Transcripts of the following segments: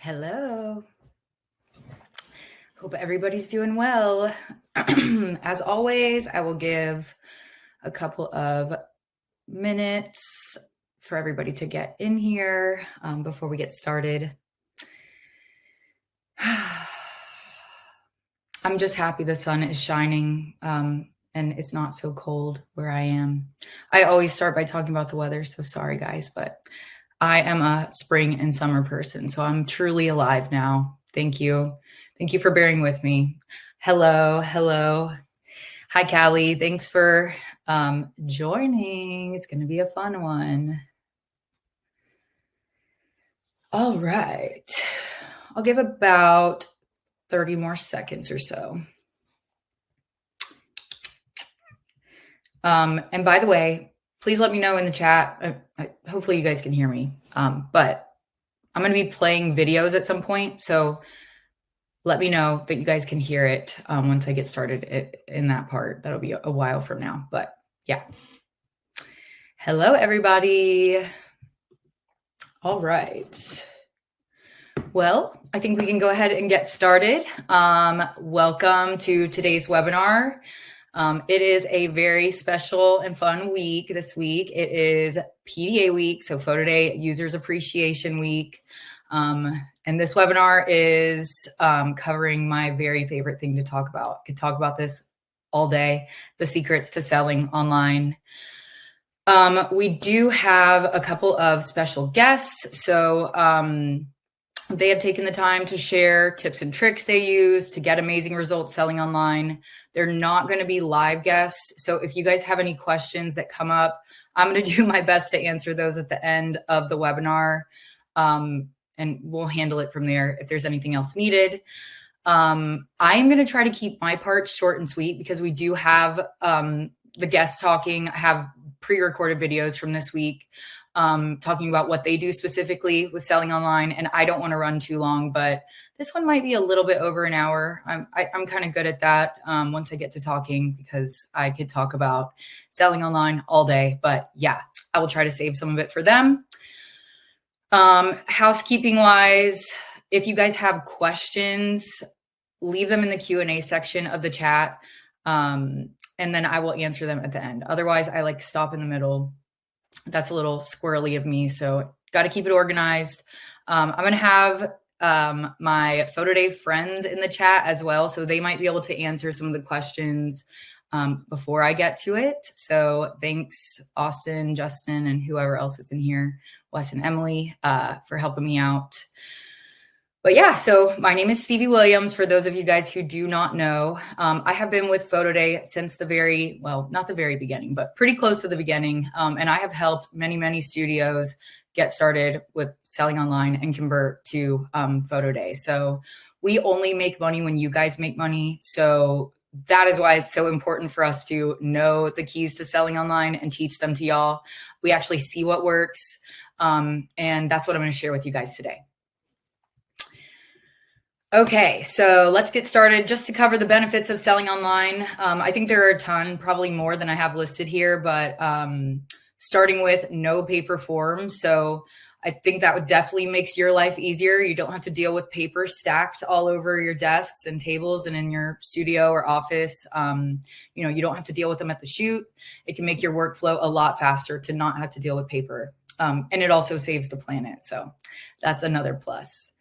Hello. Hope everybody's doing well. As always, I will give a couple of minutes for everybody to get in here before we get started. I'm just happy the sun is shining and it's not so cold where I am. I always start by talking about the weather, so sorry guys, but I am a spring and summer person, so I'm truly alive now. Thank you. Thank you for bearing with me. Hello. Hi, Callie. Thanks for joining. It's going to be a fun one. All right. I'll give about 30 more seconds or so. And by the way, please let me know in the chat. Hopefully you guys can hear me. But I'm going to be playing videos at some point. So let me know that you guys can hear it once I get started in that part. That'll be a while from now. But yeah. Hello, everybody. All right. Well, I think we can go ahead and get started. Welcome to today's webinar. It is a very special and fun week this week. It is PDA week, so Photo Day Users Appreciation Week. And this webinar is covering my very favorite thing to talk about. I could talk about this all day, the secrets to selling online. We do have a couple of special guests. So they have taken the time to share tips and tricks they use to get amazing results selling online. They're not going to be live guests. So if you guys have any questions that come up, I'm going to do my best to answer those at the end of the webinar. And we'll handle it from there if there's anything else needed. I'm going to try to keep my part short and sweet because we do have the guests talking. I have pre-recorded videos from this week talking about what they do specifically with selling online. And I don't want to run too long, but this one might be a little bit over an hour. I'm kind of good at that once I get to talking because I could talk about selling online all day. But yeah, I will try to save some of it for them. Housekeeping wise, if you guys have questions, leave them in the Q&A section of the chat. And then I will answer them at the end. Otherwise, I like stop in the middle. That's a little squirrely of me. So got to keep it organized. I'm going to have my Photo Day friends in the chat as well. So they might be able to answer some of the questions before I get to it. So thanks, Austin, Justin, and whoever else is in here, Wes and Emily, for helping me out. But yeah, so my name is Stevie Williams. For those of you guys who do not know, I have been with Photo Day since not the very beginning, but pretty close to the beginning. And I have helped many studios get started with selling online and convert to Photo Day. So we only make money when you guys make money. So that is why it's so important for us to know the keys to selling online and teach them to y'all. We actually see what works. And that's what I'm going to share with you guys today. Okay, so let's get started. Just to cover the benefits of selling online. I think there are a ton, probably more than I have listed here, but starting with no paper forms. So I think that would definitely makes your life easier. You don't have to deal with paper stacked all over your desks and tables and in your studio or office. You don't have to deal with them at the shoot. It can make your workflow a lot faster to not have to deal with paper. And it also saves the planet. So that's another plus.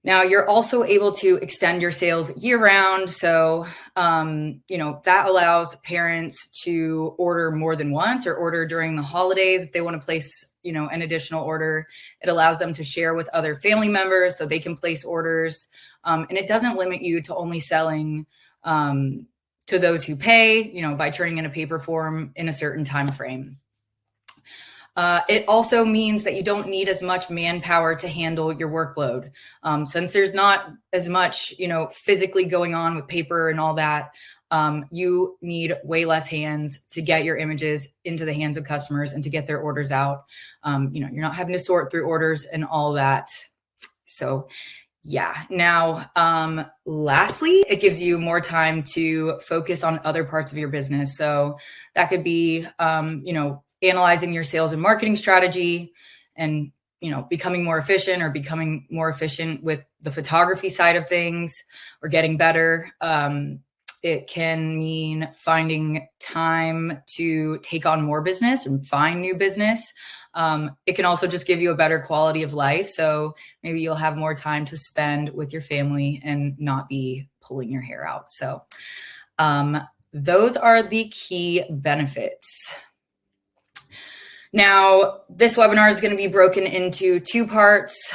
Now, you're also able to extend your sales year round. So, that allows parents to order more than once or order during the holidays if they want to place, an additional order. It allows them to share with other family members so they can place orders. And it doesn't limit you to only selling to those who pay, by turning in a paper form in a certain time frame. It also means that you don't need as much manpower to handle your workload. Since there's not as much, physically going on with paper and all that, you need way less hands to get your images into the hands of customers and to get their orders out. You're not having to sort through orders and all that. So yeah. Now, lastly, it gives you more time to focus on other parts of your business. So that could be, analyzing your sales and marketing strategy and becoming more efficient or becoming more efficient with the photography side of things or getting better. It can mean finding time to take on more business and find new business. It can also just give you a better quality of life. So maybe you'll have more time to spend with your family and not be pulling your hair out. So those are the key benefits. Now, this webinar is going to be broken into 2 parts.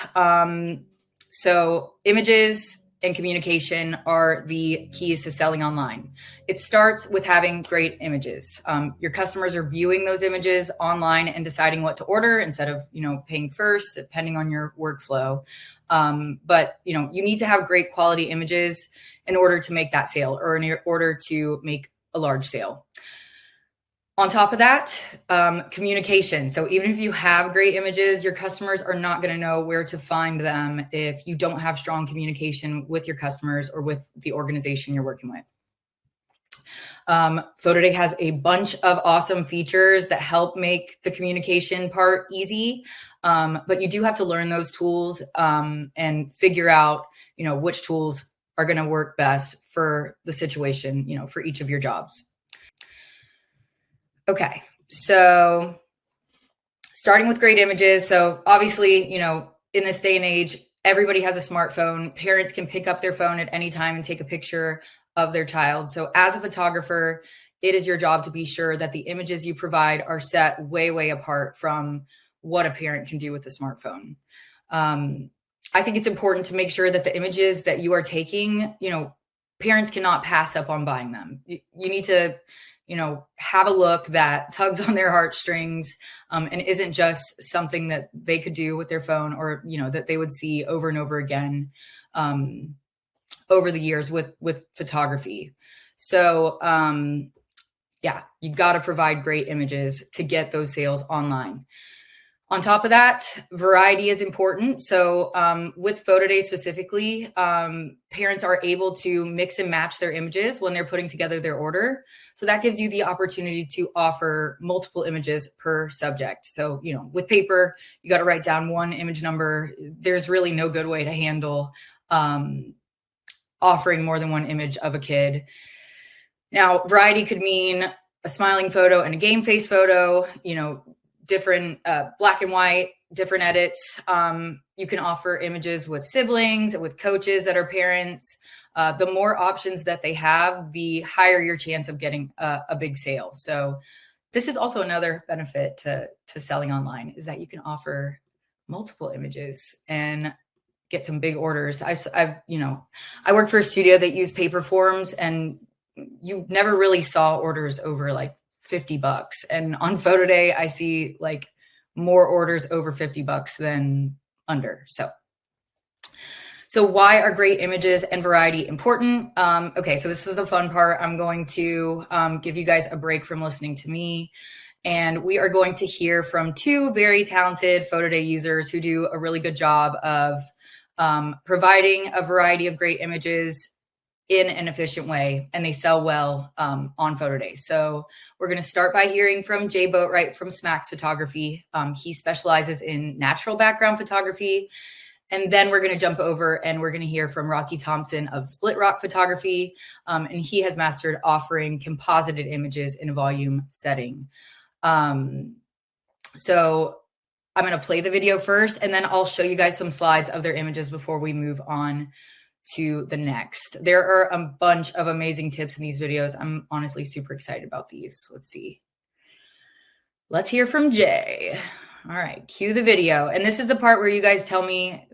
So images and communication are the keys to selling online. It starts with having great images. Your customers are viewing those images online and deciding what to order instead of, paying first, depending on your workflow. But, you need to have great quality images in order to make that sale or in order to make a large sale. On top of that, communication. So even if you have great images, your customers are not going to know where to find them if you don't have strong communication with your customers or with the organization you're working with. Photoday has a bunch of awesome features that help make the communication part easy, but you do have to learn those tools and figure out, which tools are going to work best for the situation, for each of your jobs. Okay, so starting with great images. So obviously, in this day and age, everybody has a smartphone. Parents can pick up their phone at any time and take a picture of their child. So as a photographer, it is your job to be sure that the images you provide are set way, way apart from what a parent can do with a smartphone. I think it's important to make sure that the images that you are taking, parents cannot pass up on buying them. You need to have a look that tugs on their heartstrings and isn't just something that they could do with their phone or, that they would see over and over again over the years with photography. So, you've got to provide great images to get those sales online. On top of that, variety is important. So with Photoday specifically, parents are able to mix and match their images when they're putting together their order. So that gives you the opportunity to offer multiple images per subject. So, with paper, you got to write down one image number. There's really no good way to handle offering more than one image of a kid. Now, variety could mean a smiling photo and a game face photo, different black and white, different edits. You can offer images with siblings, with coaches that are parents. The more options that they have, the higher your chance of getting a big sale. So this is also another benefit to selling online, is that you can offer multiple images and get some big orders. I worked for a studio that used paper forms, and you never really saw orders over like $50. And on Photoday, I see like more orders over $50 than under. So why are great images and variety important? Okay, so this is the fun part. I'm going to give you guys a break from listening to me. And we are going to hear from 2 very talented Photoday users who do a really good job of providing a variety of great images in an efficient way, and they sell well on Photoday. So we're going to start by hearing from Jay Boatwright from Smacks Photography. He specializes in natural background photography. And then we're going to jump over and we're going to hear from Rocky Thompson of Split Rock Photography. And he has mastered offering composited images in a volume setting. So I'm going to play the video first, and then I'll show you guys some slides of their images before we move on to the next. There are a bunch of amazing tips in these videos. I'm honestly super excited about these. Let's see. Let's hear from Jay. All right, cue the video. And this is the part where you guys tell me,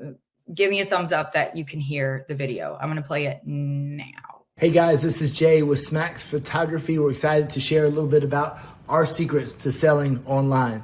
give me a thumbs up that you can hear the video. I'm going to play it now. Hey guys, this is Jay with Smacks Photography. We're excited to share a little bit about our secrets to selling online.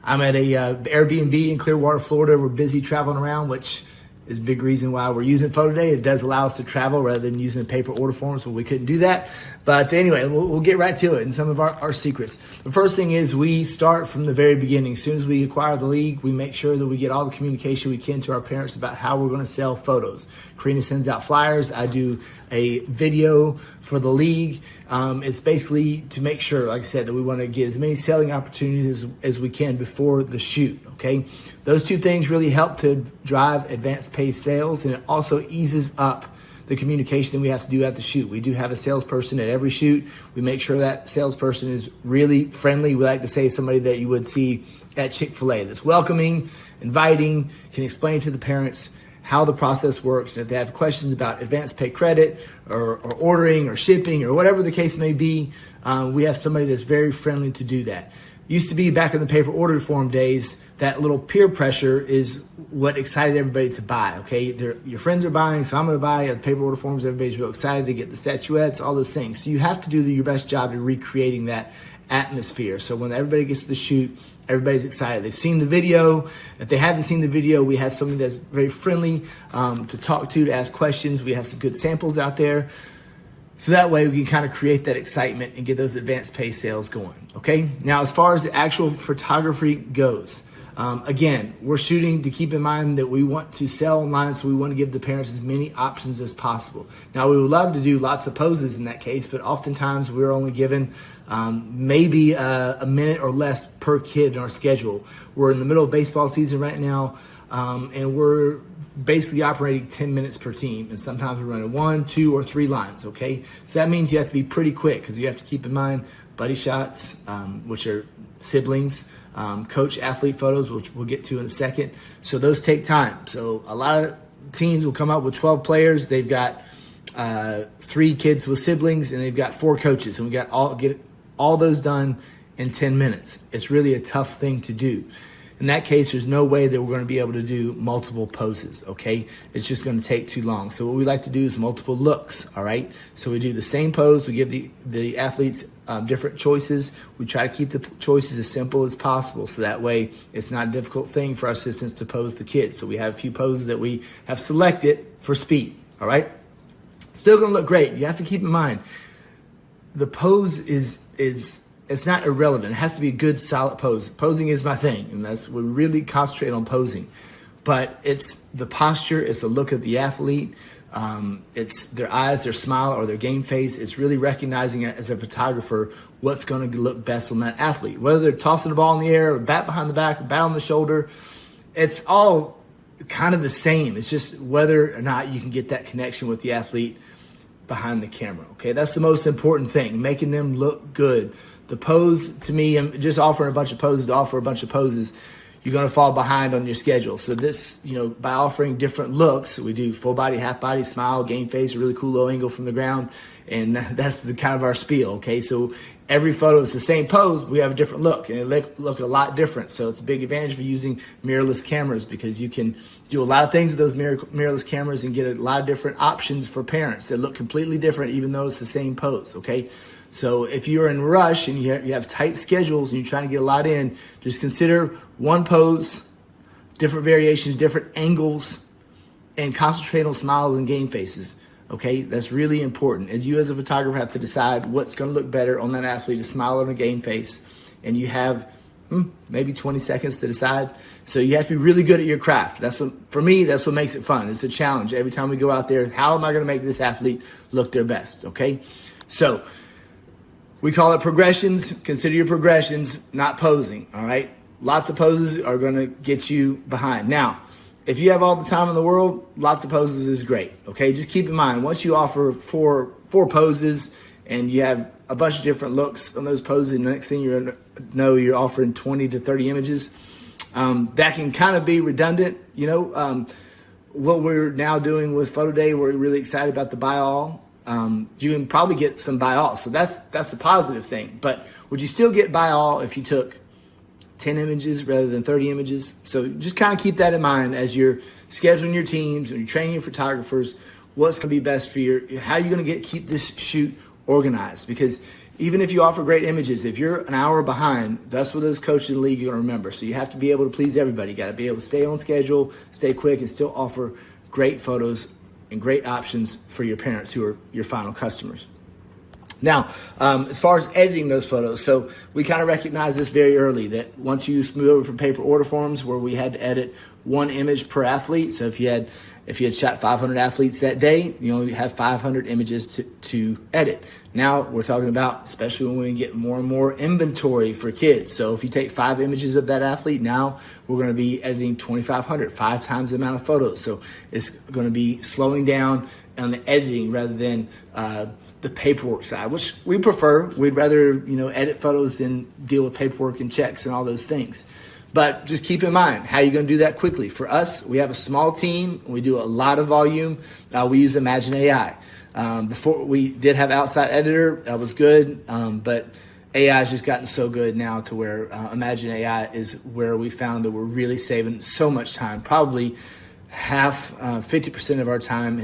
I'm at a Airbnb in Clearwater, Florida. We're busy traveling around, which is a big reason why we're using Photoday. It does allow us to travel rather than using paper order forms, but we couldn't do that. But anyway, we'll get right to it and some of our secrets. The first thing is we start from the very beginning. As soon as we acquire the league, we make sure that we get all the communication we can to our parents about how we're going to sell photos. Karina sends out flyers. I do a video for the league. It's basically to make sure, like I said, that we want to get as many selling opportunities as we can before the shoot, okay? Those two things really help to drive advanced paid sales, and it also eases up the communication that we have to do at the shoot. We do have a salesperson at every shoot. We make sure that salesperson is really friendly. We like to say somebody that you would see at Chick-fil-A that's welcoming, inviting, can explain to the parents how the process works. And if they have questions about advanced pay credit or ordering or shipping or whatever the case may be, we have somebody that's very friendly to do that. Used to be back in the paper order form days, that little peer pressure is what excited everybody to buy, okay? Your friends are buying, so I'm going to buy. The paper order forms, everybody's real excited to get the statuettes, all those things. So you have to do your best job in recreating that atmosphere. So when everybody gets to the shoot, everybody's excited. They've seen the video. If they haven't seen the video, we have somebody that's very friendly to talk to ask questions. We have some good samples out there. So that way we can kind of create that excitement and get those advanced pay sales going, okay? Now, as far as the actual photography goes, again, we're shooting to keep in mind that we want to sell online, so we want to give the parents as many options as possible. Now, we would love to do lots of poses in that case, but oftentimes we're only given maybe a minute or less per kid in our schedule. We're in the middle of baseball season right now, and we're basically operating 10 minutes per team, and sometimes we're running 1, 2, or 3 lines, okay? So that means you have to be pretty quick, because you have to keep in mind buddy shots, which are siblings, coach athlete photos, which we'll get to in a second. So those take time. So a lot of teams will come up with 12 players. They've got 3 kids with siblings, and they've got 4 coaches, and we got get all those done in 10 minutes. It's really a tough thing to do. In that case, there's no way that we're going to be able to do multiple poses, okay? It's just going to take too long. So what we like to do is multiple looks, all right? So we do the same pose. We give the athletes different choices. We try to keep the choices as simple as possible, so that way it's not a difficult thing for our assistants to pose the kids. So we have a few poses that we have selected for speed, all right? Still going to look great. You have to keep in mind, the pose is it's not irrelevant. It has to be a good, solid pose. Posing is my thing, and we really concentrate on posing. But it's the posture, it's the look of the athlete, it's their eyes, their smile, or their game face. It's really recognizing it as a photographer what's going to look best on that athlete. Whether they're tossing the ball in the air, or bat behind the back, or bat on the shoulder, it's all kind of the same. It's just whether or not you can get that connection with the athlete behind the camera, okay? That's the most important thing, making them look good. The pose, to me, I'm just offering a bunch of poses to offer a bunch of poses. You're going to fall behind on your schedule. So this, by offering different looks, we do full body, half body, smile, game face, a really cool low angle from the ground. And that's the kind of our spiel, okay? So every photo is the same pose, but we have a different look, and it look a lot different. So it's a big advantage for using mirrorless cameras, because you can do a lot of things with those mirrorless cameras and get a lot of different options for parents that look completely different, even though it's the same pose, okay? So if you're in a rush and you have tight schedules and you're trying to get a lot in, just consider one pose, different variations, different angles, and concentrate on smiles and game faces. Okay, that's really important. As you as a photographer have to decide what's going to look better on that athlete, a smile or a game face, and you have maybe 20 seconds to decide. So you have to be really good at your craft. For me, that's what makes it fun. It's a challenge. Every time we go out there, how am I going to make this athlete look their best? Okay, so we call it progressions. Consider your progressions, not posing, all right? Lots of poses are going to get you behind. Now, if you have all the time in the world, lots of poses is great, okay? Just keep in mind, once you offer four poses and you have a bunch of different looks on those poses, and the next thing you know, you're offering 20 to 30 images, that can kind of be redundant. What we're now doing with Photo Day, we're really excited about the buy all. You can probably get some buy all, so that's a positive thing. But would you still get buy all if you took 10 images rather than 30 images? So just kind of keep that in mind as you're scheduling your teams and you're training your photographers. What's going to be best for how you're going to keep this shoot organized? Because even if you offer great images, if you're an hour behind, that's what those coaches in the league are going to remember. So you have to be able to please everybody. You got to be able to stay on schedule, stay quick, and still offer great photos and great options for your parents who are your final customers. Now, as far as editing those photos, so we kind of recognize this very early, that once you move over from paper order forms where we had to edit one image per athlete. So if you had shot 500 athletes that day, you only have 500 images to edit. Now we're talking about, especially when we get more and more inventory for kids. So if you take 5 images of that athlete, now we're going to be editing 2,500, 5 times the amount of photos. So it's going to be slowing down on the editing rather than the paperwork side, which we prefer. We'd rather, edit photos than deal with paperwork and checks and all those things. But just keep in mind, how are you going to do that quickly? For us, we have a small team. We do a lot of volume. We use Imagine AI. Before, we did have outside editor. That was good. But AI has just gotten so good now to where Imagine AI is where we found that we're really saving so much time. Probably half, 50% of our time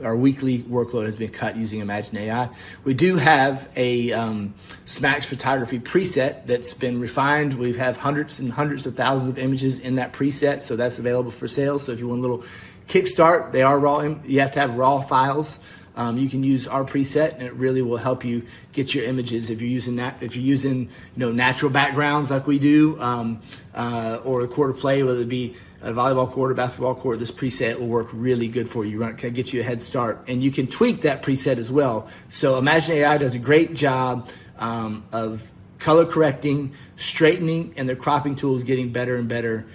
our weekly workload has been cut using Imagine AI. We do have a Smacks photography preset that's been refined. We have hundreds and hundreds of thousands of images in that preset, so that's available for sale. So if you want a little kickstart, they are raw. You have to have raw files. You can use our preset, and it really will help you get your images. If you're using natural backgrounds like we do, or a court of play, whether it be a volleyball court or basketball court, this preset will work really good for you. Can get you a head start, and you can tweak that preset as well. So Imagine AI does a great job of color correcting, straightening, and their cropping tool is getting better and better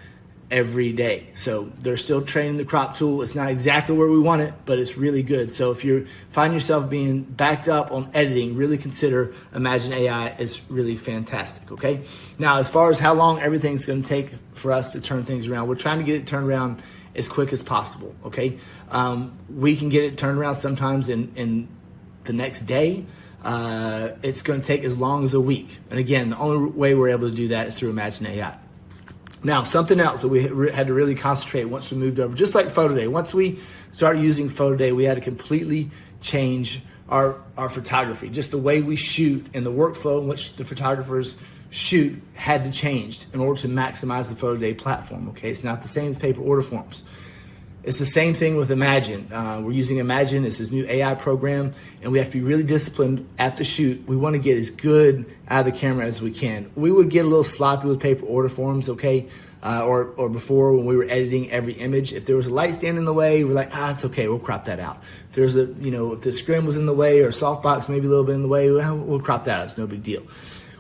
every day. So they're still training the crop tool. It's not exactly where we want it, but it's really good. So if you find yourself being backed up on editing, really consider Imagine AI. It's really fantastic, okay? Now, as far as how long everything's going to take for us to turn things around, we're trying to get it turned around as quick as possible, okay? We can get it turned around sometimes in the next day. It's going to take as long as a week. And again, the only way we're able to do that is through Imagine AI. Now, something else that we had to really concentrate once we moved over, just like Photo Day. Once we started using Photo Day, we had to completely change our photography. Just the way we shoot and the workflow in which the photographers shoot had to change in order to maximize the Photo Day platform, okay? It's not the same as paper order forms. It's the same thing with Imagine. We're using Imagine. It's this new AI program, and we have to be really disciplined at the shoot. We want to get as good out of the camera as we can. We would get a little sloppy with paper order forms, okay? Or before when we were editing every image. If there was a light stand in the way, we're like, it's okay, we'll crop that out. If there's if the scrim was in the way or softbox maybe a little bit in the way, we'll crop that out. It's no big deal.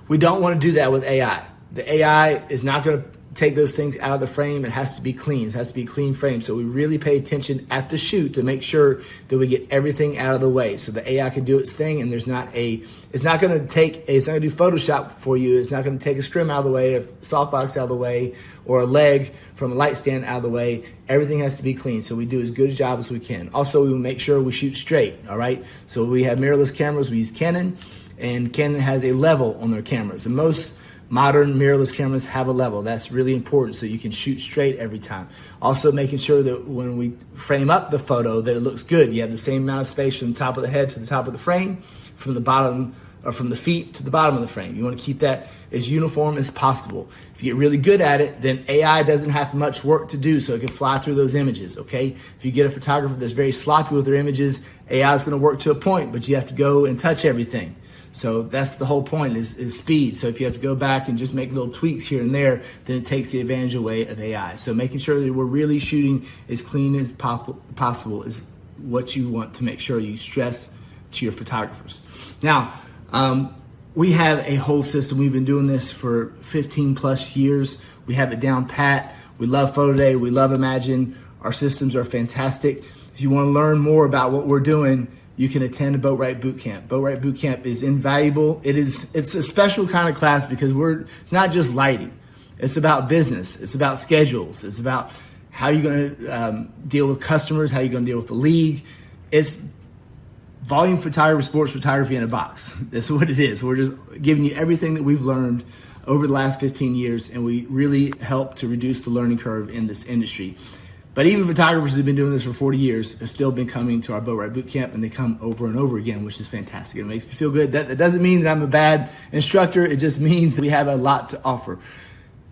We don't want to do that with AI. The AI is not going to take those things out of the frame. It has to be clean. It has to be a clean frame. So we really pay attention at the shoot to make sure that we get everything out of the way so the AI can do its thing, and it's not going to do Photoshop for you. It's not going to take a scrim out of the way, a softbox out of the way, or a leg from a light stand out of the way. Everything has to be clean. So we do as good a job as we can. Also, we will make sure we shoot straight. All right. So we have mirrorless cameras. We use Canon, and Canon has a level on their cameras. And most modern mirrorless cameras have a level. That's really important so you can shoot straight every time. Also making sure that when we frame up the photo that it looks good. You have the same amount of space from the top of the head to the top of the frame, from the bottom or from the feet to the bottom of the frame. You want to keep that as uniform as possible. If you get really good at it, then AI doesn't have much work to do, so it can fly through those images, okay? If you get a photographer that's very sloppy with their images, AI is going to work to a point, but you have to go and touch everything. So that's the whole point is speed. So if you have to go back and just make little tweaks here and there, then it takes the advantage away of AI. So making sure that we're really shooting as clean as possible is what you want to make sure you stress to your photographers. Now, we have a whole system. We've been doing this for 15 plus years. We have it down pat. We love Photo Day. We love Imagine. Our systems are fantastic. If you want to learn more about what we're doing, you can attend a Boatwright Bootcamp. Boatwright Bootcamp is invaluable. It's a special kind of class because it's not just lighting. It's about business. It's about schedules. It's about how you're going to deal with customers, how you're going to deal with the league. It's volume photography, sports photography in a box. That's what it is. We're just giving you everything that we've learned over the last 15 years, and we really help to reduce the learning curve in this industry. But even photographers who've been doing this for 40 years have still been coming to our Boatwright Bootcamp, and they come over and over again, which is fantastic. It makes me feel good. That doesn't mean that I'm a bad instructor. It just means that we have a lot to offer.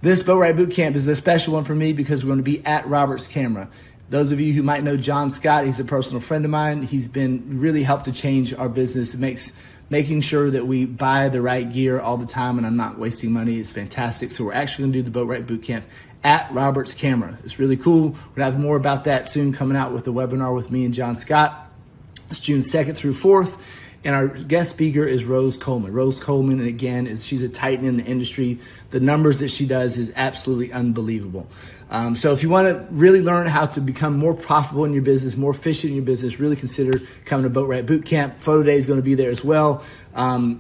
This Boatwright Bootcamp is a special one for me because we're going to be at Robert's Camera. Those of you who might know John Scott, he's a personal friend of mine. He's been really helped to change our business. It makes making sure that we buy the right gear all the time and I'm not wasting money is fantastic. So we're actually going to do the Boat Right Bootcamp at Robert's Camera. It's really cool. We're going to have more about that soon coming out with the webinar with me and John Scott. It's June 2nd through 4th. And our guest speaker is Rose Coleman. Rose Coleman, and again, she's a titan in the industry. The numbers that she does is absolutely unbelievable. So if you want to really learn how to become more profitable in your business, more efficient in your business, really consider coming to Boat Right Bootcamp. Photo Day is going to be there as well.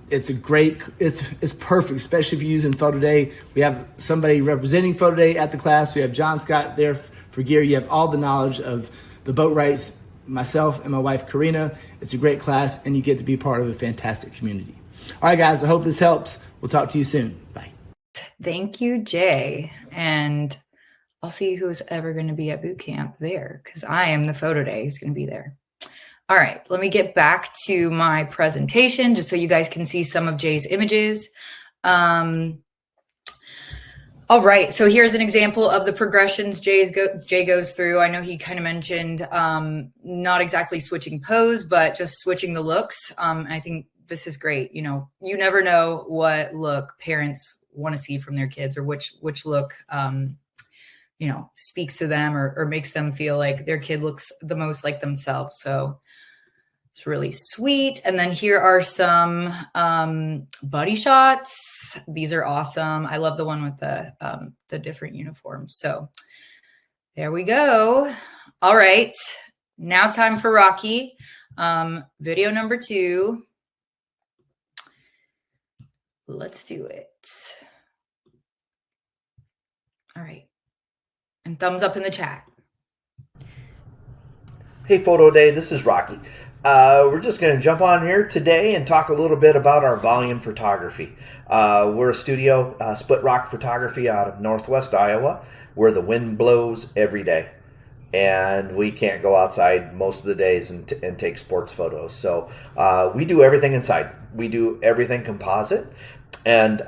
It's perfect, especially if you're using Photo Day. We have somebody representing Photo Day at the class. We have John Scott there for gear. You have all the knowledge of the boat rights, myself and my wife, Karina. It's a great class, and you get to be part of a fantastic community. All right, guys, I hope this helps. We'll talk to you soon. Bye. Thank you, Jay. And I'll see who's ever going to be at boot camp there, because I am the Photo Day who's going to be there. All right, let me get back to my presentation just so you guys can see some of Jay's images. All right, so here's an example of the progressions Jay goes through. I know he kind of mentioned not exactly switching pose, but just switching the looks. I think this is great. You know, you never know what look parents want to see from their kids, or which look, you know, speaks to them or makes them feel like their kid looks the most like themselves. So it's really sweet. And then here are some buddy shots. These are awesome. I love the one with the different uniforms. So there we go. All right. Now it's time for Rocky. Video number 2. Let's do it. All right. And thumbs up in the chat. Hey, Photo Day. This is Rocky. We're just going to jump on here today and talk a little bit about our volume photography. We're a studio, split rock photography out of Northwest Iowa, where the wind blows every day. And we can't go outside most of the days and take sports photos. So we do everything inside. We do everything composite. And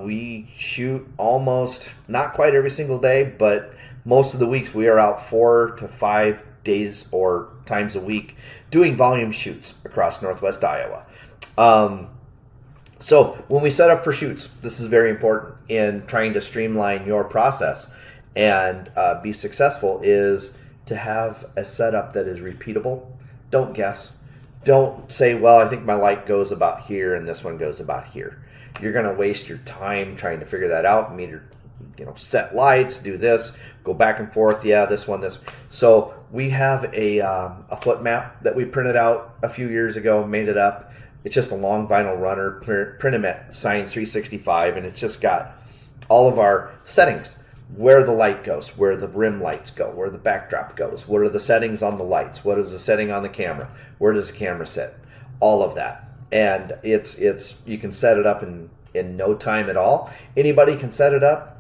we shoot almost, not quite every single day, but most of the weeks we are out 4 to 5 days or times a week doing volume shoots across Northwest Iowa. So when we set up for shoots, this is very important in trying to streamline your process and be successful, is to have a setup that is repeatable. Don't guess. Don't say, well, I think my light goes about here and this one goes about here. You're going to waste your time trying to figure that out. Set lights, do this, go back and forth. Yeah, this one, this. So we have a foot map that we printed out a few years ago, made it up. It's just a long vinyl runner, printed at Science 365, and it's just got all of our settings, where the light goes, where the rim lights go, where the backdrop goes, what are the settings on the lights, what is the setting on the camera, where does the camera sit, all of that. And it's you can set it up in no time at all. Anybody can set it up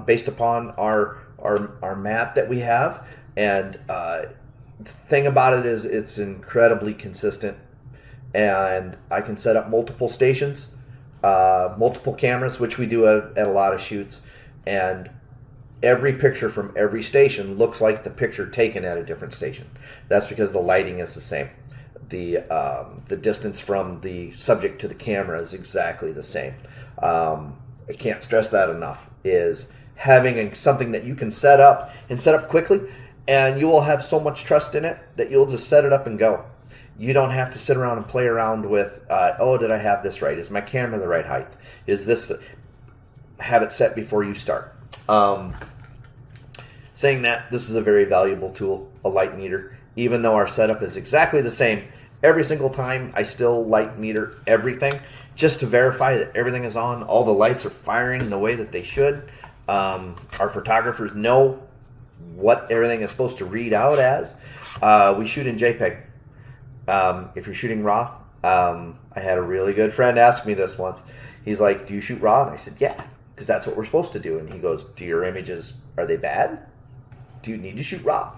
based upon our mat that we have. And the thing about it is it's incredibly consistent. And I can set up multiple stations, multiple cameras, which we do at a lot of shoots. And every picture from every station looks like the picture taken at a different station. That's because the lighting is the same. The distance from the subject to the camera is exactly the same. I can't stress that enough, is having something that you can set up quickly, and you will have so much trust in it that you'll just set it up and go. You don't have to sit around and play around with, oh, did I have this right? Is my camera the right height? Is this, have it set before you start. Saying that, this is a very valuable tool, a light meter. Even though our setup is exactly the same, every single time I still light meter everything just to verify that everything is on, all the lights are firing the way that they should. Our photographers know what everything is supposed to read out as. We shoot in JPEG. If you're shooting RAW, I had a really good friend ask me this once. He's like, do you shoot RAW? And I said, yeah, because that's what we're supposed to do. And he goes, do your images, are they bad? Do you need to shoot RAW?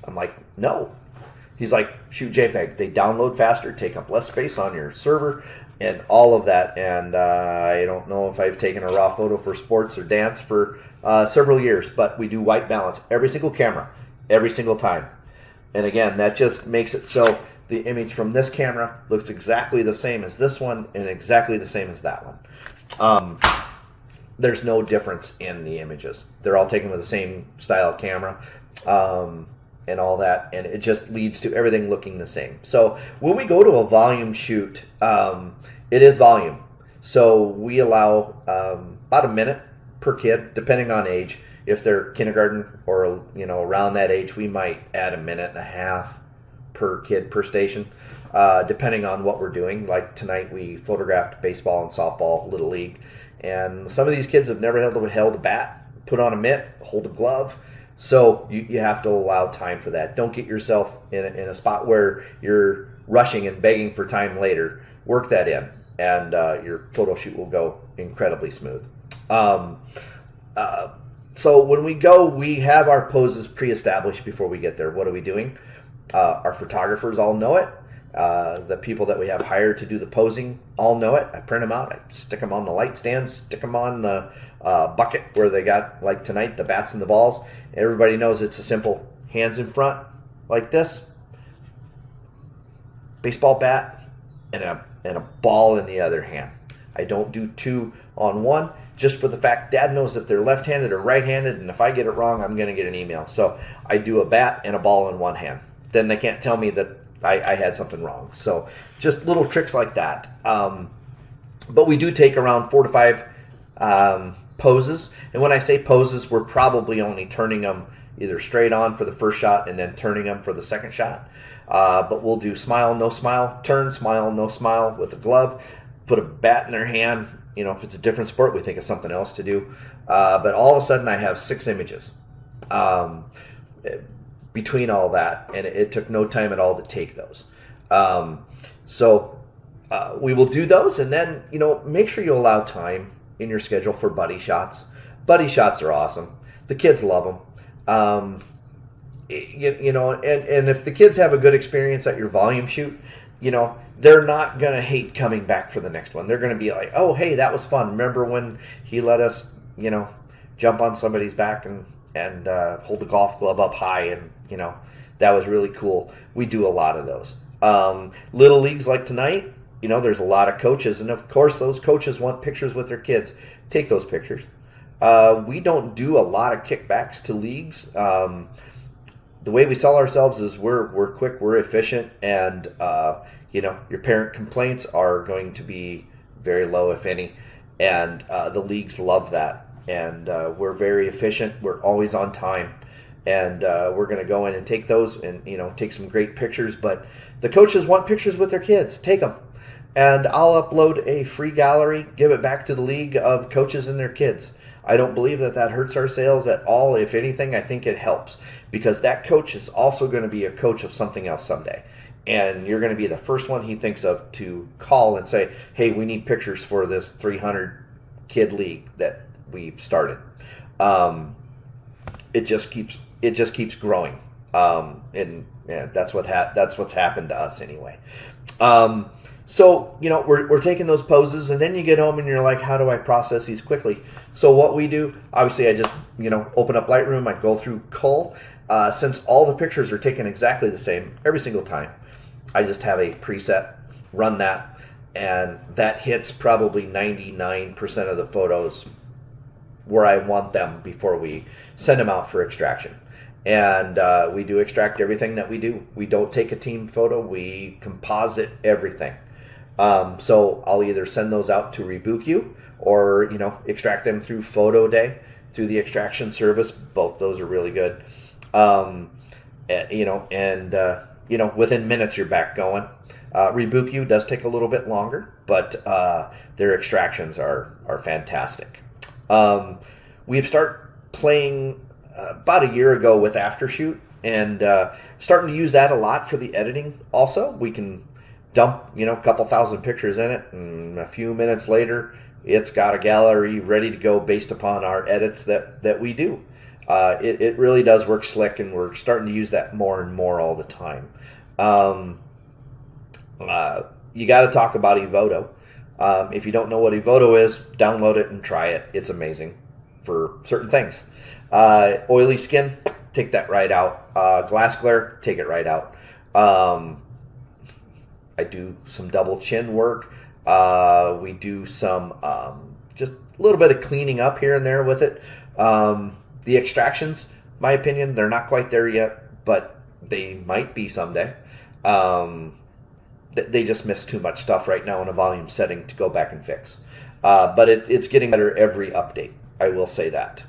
I'm like, no. He's like, shoot JPEG. They download faster, take up less space on your server, and all of that. And I don't know if I've taken a RAW photo for sports or dance for several years, but we do white balance every single camera, every single time. And again, that just makes it so the image from this camera looks exactly the same as this one and exactly the same as that one. There's no difference in the images. They're all taken with the same style camera and all that, and it just leads to everything looking the same. So when we go to a volume shoot, it is volume. So we allow about a minute per kid, depending on age. If they're kindergarten or around that age, we might add a minute and a half per kid per station, depending on what we're doing. Like tonight, we photographed baseball and softball, Little League, and some of these kids have never held a bat, put on a mitt, hold a glove. So you have to allow time for that. Don't get yourself in a spot where you're rushing and begging for time later. Work that in, and your photo shoot will go incredibly smooth. So when we go, we have our poses pre-established before we get there. What are we doing? Our photographers all know it. The people that we have hired to do the posing all know it. I print them out. I stick them on the light stands, stick them on the bucket where they got, like tonight, the bats and the balls. Everybody knows it's a simple hands in front like this, baseball bat, and a ball in the other hand. I don't do two on one, just for the fact Dad knows if they're left-handed or right-handed, and if I get it wrong, I'm going to get an email. So I do a bat and a ball in one hand. Then they can't tell me that I had something wrong. So just little tricks like that. But we do take around 4 to 5 poses. And when I say poses, we're probably only turning them either straight on for the first shot and then turning them for the second shot. But we'll do smile, no smile, turn, smile, no smile with a glove, put a bat in their hand. If it's a different sport, we think of something else to do. But all of a sudden I have 6 images between all that, and it took no time at all to take those. So we will do those, and then, make sure you allow time in your schedule for buddy shots. Buddy shots are awesome. The kids love them. And if the kids have a good experience at your volume shoot, they're not going to hate coming back for the next one. They're going to be like, oh, hey, that was fun. Remember when he let us, jump on somebody's back and hold the golf club up high, and, that was really cool. We do a lot of those. Little leagues like tonight, there's a lot of coaches, and of course those coaches want pictures with their kids. Take those pictures. We don't do a lot of kickbacks to leagues. The way we sell ourselves is we're quick, we're efficient, and your parent complaints are going to be very low, if any, and the leagues love that. And we're very efficient. We're always on time, and we're going to go in and take those and take some great pictures. But the coaches want pictures with their kids. Take them, and I'll upload a free gallery, give it back to the league of coaches and their kids. I don't believe that hurts our sales at all. If anything, I think it helps, because that coach is also going to be a coach of something else someday. And you're going to be the first one he thinks of to call and say, hey, we need pictures for this 300 kid league that we've started. It just keeps growing. And that's what's happened to us anyway. So, we're taking those poses, and then you get home and you're like, how do I process these quickly? So what we do, obviously I just, open up Lightroom, I go through Cull. Since all the pictures are taken exactly the same every single time, I just have a preset, run that, and that hits probably 99% of the photos where I want them before we send them out for extraction. And we do extract everything that we do. We don't take a team photo, we composite everything. So I'll either send those out to Rebuku or, extract them through Photo Day, through the extraction service. Both those are really good. Within minutes you're back going. Rebuku does take a little bit longer, but their extractions are fantastic. We've started playing about a year ago with Aftershoot, and starting to use that a lot for the editing also. We can dump, a couple thousand pictures in it, and a few minutes later, it's got a gallery ready to go based upon our edits that we do. It really does work slick, and we're starting to use that more and more all the time. You got to talk about Evoto. If you don't know what Evoto is, download it and try it. It's amazing for certain things. Oily skin, take that right out. Glass glare, take it right out. I do some double chin work. We do some just a little bit of cleaning up here and there with it. The extractions, my opinion, they're not quite there yet, but they might be someday. They just miss too much stuff right now in a volume setting to go back and fix. But it's getting better every update. I will say that.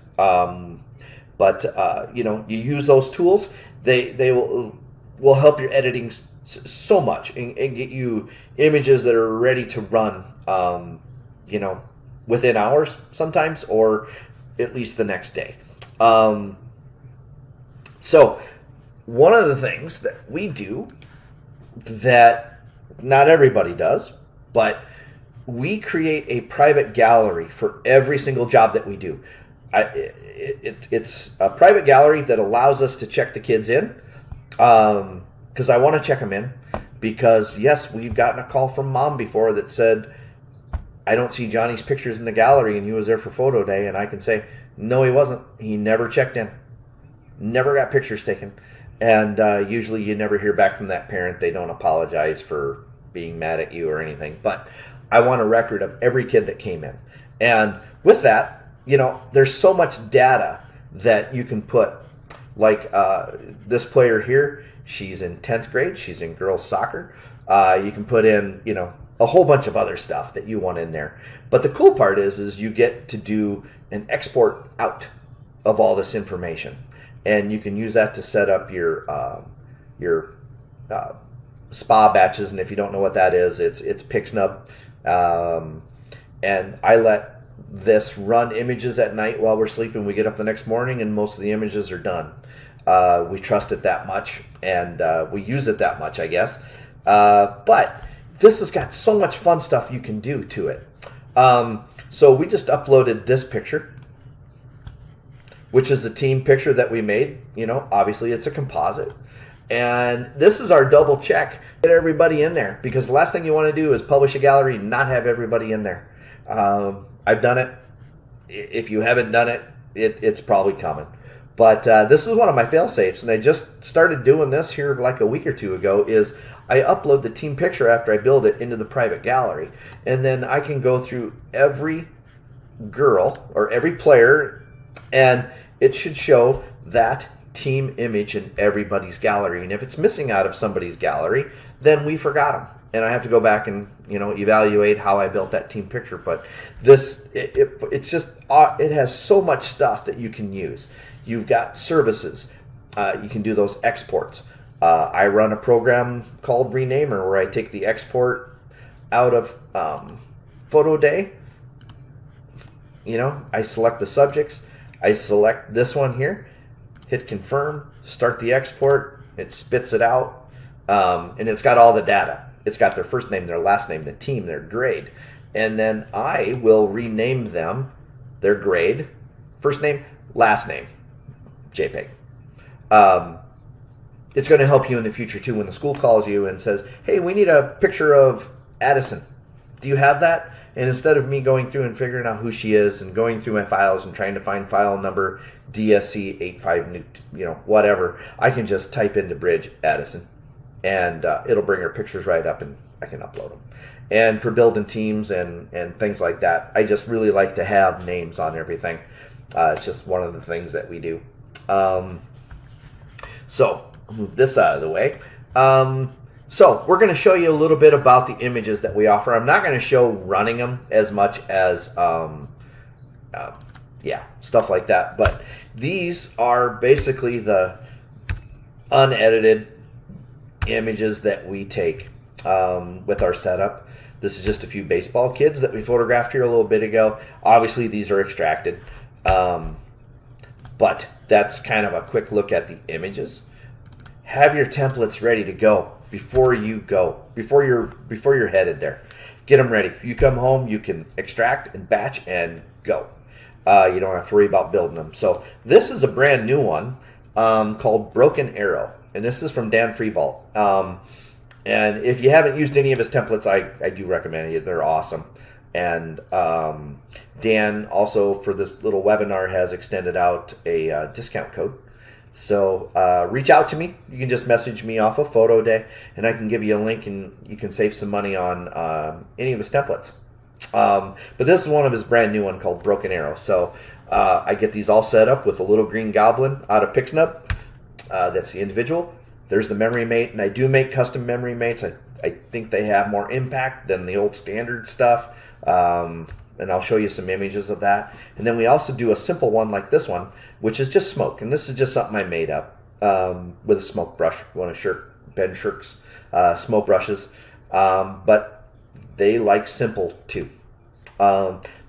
You use those tools. They will help your editing so much and get you images that are ready to run. Within hours sometimes, or at least the next day. So one of the things that we do that not everybody does, but we create a private gallery for every single job that we do. It's a private gallery that allows us to check the kids in, because I want to check them in, because yes, we've gotten a call from mom before that said, I don't see Johnny's pictures in the gallery and he was there for photo day, and I can say, no, he wasn't. He never checked in, never got pictures taken. And usually you never hear back from that parent. They don't apologize for being mad at you or anything, but I want a record of every kid that came in. And with that, there's so much data that you can put, like this player here, she's in 10th grade, she's in girls soccer. You can put in, a whole bunch of other stuff that you want in there. But the cool part is you get to do an export out of all this information. And you can use that to set up your spa batches. And if you don't know what that is, it's Pixnub. And I let this run images at night while we're sleeping. We get up the next morning and most of the images are done. We trust it that much, and we use it that much, I guess. But this has got so much fun stuff you can do to it. So we just uploaded this picture, which is a team picture that we made. Obviously it's a composite. And this is our double check. Get everybody in there, because the last thing you want to do is publish a gallery and not have everybody in there. I've done it. If you haven't done it, it's probably coming. But this is one of my fail safes, and I just started doing this here like a week or two ago, is I upload the team picture after I build it into the private gallery, and then I can go through every girl or every player, and it should show that team image in everybody's gallery. And if it's missing out of somebody's gallery, then we forgot them, and I have to go back and evaluate how I built that team picture. But this it's just it has so much stuff that you can use. You've got services. You can do those exports. I run a program called Renamer where I take the export out of photo day. I select the subjects. I select this one here, hit confirm, start the export. It spits it out, and it's got all the data. It's got their first name, their last name, the team, their grade. And then I will rename them, their grade, first name, last name, JPEG. It's going to help you in the future too when the school calls you and says, hey, we need a picture of Addison. Do you have that? And instead of me going through and figuring out who she is and going through my files and trying to find file number DSC85, whatever, I can just type into Bridge Addison, and it'll bring her pictures right up, and I can upload them. And for building teams and things like that, I just really like to have names on everything. It's just one of the things that we do. So I'll move this out of the way. So we're going to show you a little bit about the images that we offer. I'm not going to show running them as much as, stuff like that. But these are basically the unedited images that we take with our setup. This is just a few baseball kids that we photographed here a little bit ago. Obviously, these are extracted. But that's kind of a quick look at the images. Have your templates ready to go before you're headed there. Get them ready. You come home, you can extract and batch and go. You don't have to worry about building them. So this is a brand new one called Broken Arrow, and this is from Dan Freevault. And if you haven't used any of his templates, I do recommend it. They're awesome. And Dan also, for this little webinar, has extended out a discount code So reach out to me. You can just message me off of Photo Day, and I can give you a link, and you can save some money on any of his templates. But this is one of his brand new one called Broken Arrow. So I get these all set up with a little green goblin out of Pixnub. That's the individual. There's the memory mate, and I do make custom memory mates. I think they have more impact than the old standard stuff. And I'll show you some images of that. And then we also do a simple one like this one, which is just smoke. And this is just something I made up with a smoke brush. One of Ben Shirk's smoke brushes. But they like simple too.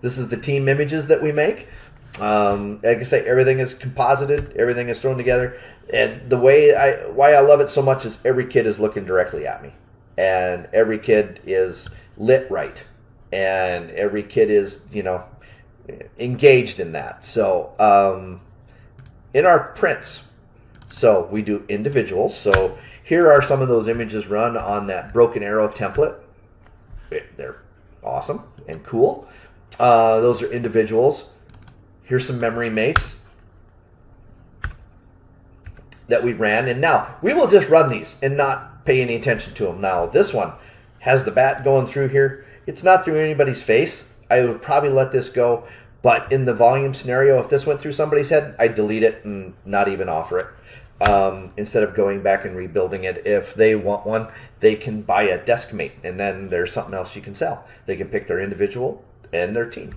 This is the team images that we make. Like I say, everything is composited. Everything is thrown together. And the why I love it so much is every kid is looking directly at me. And every kid is lit right. And every kid is, engaged in that. So in our prints, so we do individuals. So here are some of those images run on that Broken Arrow template. They're awesome and cool. Those are individuals. Here's some memory mates that we ran. And now we will just run these and not pay any attention to them. Now this one has the bat going through here. It's not through anybody's face. I would probably let this go. But in the volume scenario, if this went through somebody's head, I'd delete it and not even offer it. Instead of going back and rebuilding it. If they want one, they can buy a desk mate. And then there's something else you can sell. They can pick their individual and their team.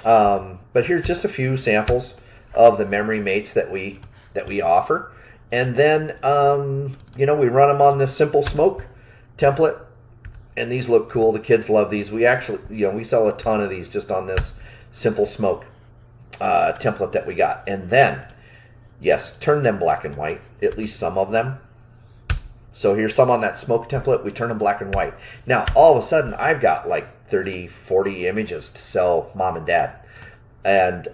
But here's just a few samples of the memory mates that we offer. And then, we run them on this simple smoke template. And these look cool. The kids love these. We actually, we sell a ton of these just on this simple smoke template that we got. And then, yes, turn them black and white, at least some of them. So here's some on that smoke template. We turn them black and white. Now, all of a sudden, I've got like 30, 40 images to sell mom and dad. And,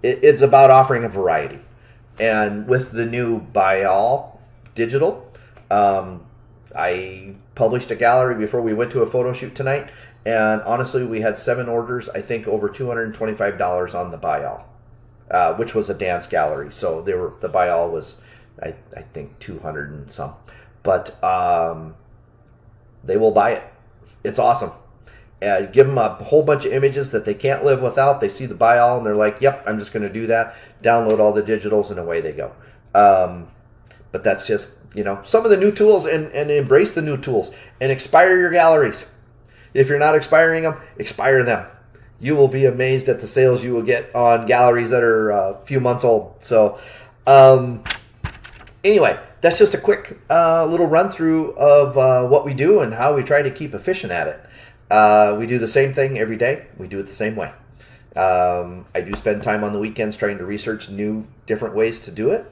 it's about offering a variety. And with the new Buy All digital, I published a gallery before we went to a photo shoot tonight, and honestly, we had 7 orders. I think over $225 on the Buy All, which was a dance gallery. So the Buy All was, I think, 200 and some. But they will buy it. It's awesome. Give them a whole bunch of images that they can't live without. They see the Buy All, and they're like, "Yep, I'm just going to do that." Download all the digitals, and away they go. But that's just some of the new tools, and embrace the new tools and expire your galleries. If you're not expiring them, expire them. You will be amazed at the sales you will get on galleries that are a few months old. So anyway, that's just a quick little run through of what we do and how we try to keep efficient at it. We do the same thing every day. We do it the same way. I do spend time on the weekends trying to research new, different ways to do it.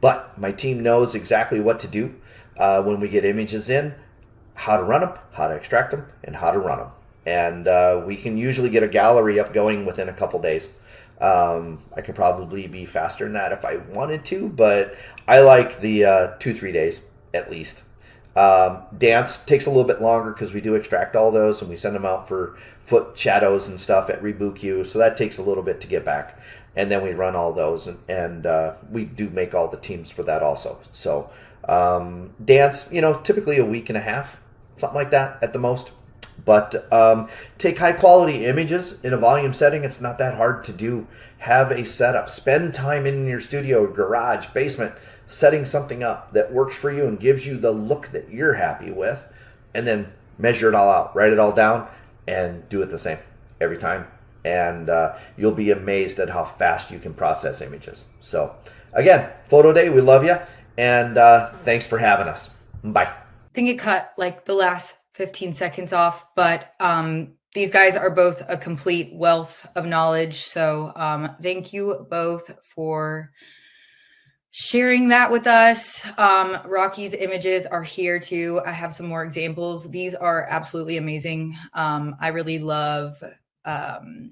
But my team knows exactly what to do when we get images in, how to run them, how to extract them, and how to run them. And we can usually get a gallery up going within a couple days. I could probably be faster than that if I wanted to, but I like the 2-3 days at least. Dance takes a little bit longer because we do extract all those and we send them out for foot shadows and stuff at Rebuku, so that takes a little bit to get back. And then we run all those, and we do make all the teams for that also. So dance, typically a week and a half, something like that at the most. But take high quality images in a volume setting. It's not that hard to do. Have a setup. Spend time in your studio, garage, basement, setting something up that works for you and gives you the look that you're happy with. And then measure it all out, write it all down, and do it the same every time. And you'll be amazed at how fast you can process images. So again, Photo Day, we love you. And thanks for having us. Bye. I think it cut like the last 15 seconds off, but these guys are both a complete wealth of knowledge. So thank you both for sharing that with us. Rocky's images are here too. I have some more examples. These are absolutely amazing. I really love the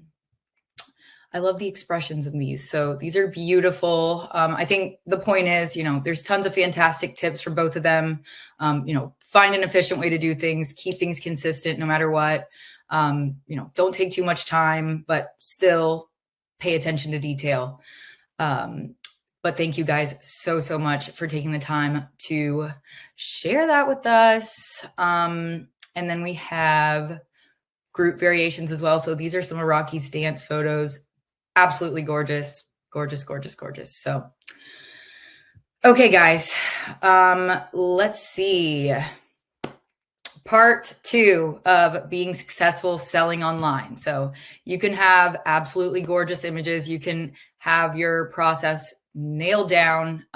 expressions in these. So these are beautiful. I think the point is, there's tons of fantastic tips from both of them. Find an efficient way to do things, keep things consistent no matter what. Don't take too much time, but still pay attention to detail. But thank you guys so, so much for taking the time to share that with us. And then we have group variations as well. So these are some of Rocky's dance photos. Absolutely gorgeous, gorgeous, gorgeous, gorgeous. So, okay, guys, let's see. Part 2 of being successful selling online. So you can have absolutely gorgeous images. You can have your process nailed down,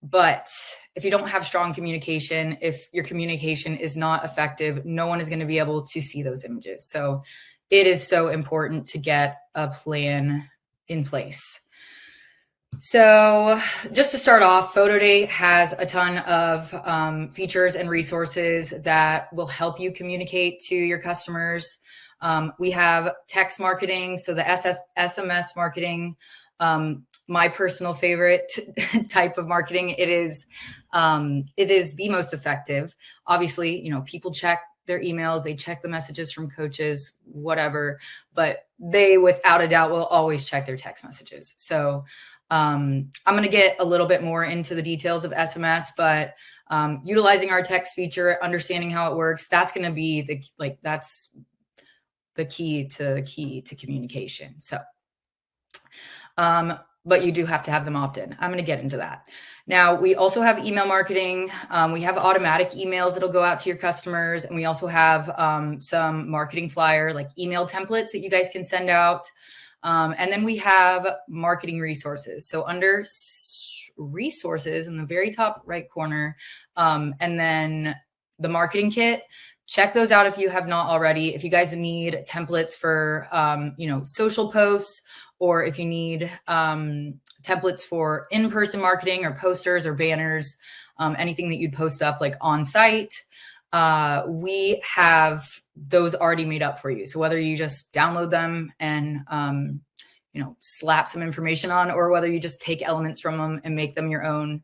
but if you don't have strong communication, if your communication is not effective, no one is going to be able to see those images. So it is so important to get a plan in place. So just to start off, PhotoDay has a ton of features and resources that will help you communicate to your customers. We have text marketing, so the SMS marketing, my personal favorite type of marketing. It is the most effective. Obviously, people check their emails, they check the messages from coaches, whatever, but they without a doubt will always check their text messages. So I'm going to get a little bit more into the details of SMS, but utilizing our text feature, understanding how it works, that's going to be that's the key to communication. So, but you do have to have them opt in. I'm going to get into that. Now, we also have email marketing. We have automatic emails that'll go out to your customers. And we also have some marketing flyer, like email templates that you guys can send out. And then we have marketing resources. So under resources in the very top right corner, and then the marketing kit, check those out if you have not already. If you guys need templates for, social posts, or if you need templates for in-person marketing or posters or banners, anything that you'd post up like on site, we have those already made up for you. So whether you just download them and, slap some information on, or whether you just take elements from them and make them your own,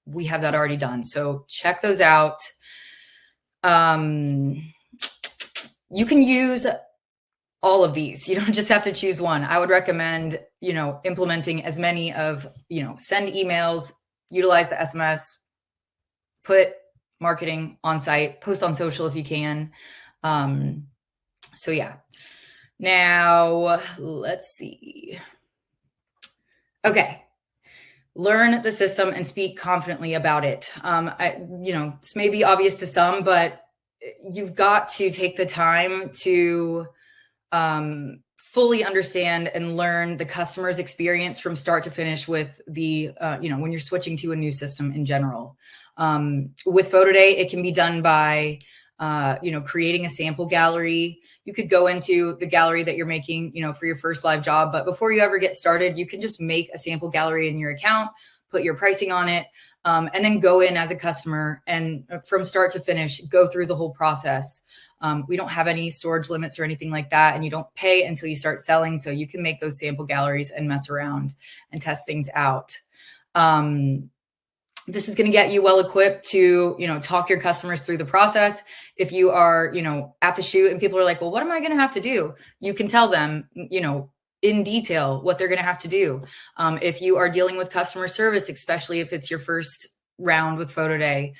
we have that already done. So check those out. You can use all of these. You don't just have to choose one. I would recommend, implementing as many of, send emails, utilize the SMS, put marketing on site, post on social if you can. So yeah. Now let's see. Okay. Learn the system and speak confidently about it. This may be obvious to some, but you've got to take the time to fully understand and learn the customer's experience from start to finish with the, when you're switching to a new system in general. With PhotoDay, it can be done by, creating a sample gallery. You could go into the gallery that you're making, for your first live job. But before you ever get started, you can just make a sample gallery in your account, put your pricing on it, and then go in as a customer and from start to finish, go through the whole process. We don't have any storage limits or anything like that. And you don't pay until you start selling. So you can make those sample galleries and mess around and test things out. This is going to get you well equipped to, talk your customers through the process. If you are, at the shoot and people are like, well, what am I going to have to do? You can tell them, in detail what they're going to have to do. If you are dealing with customer service, especially if it's your first round with PhotoDay,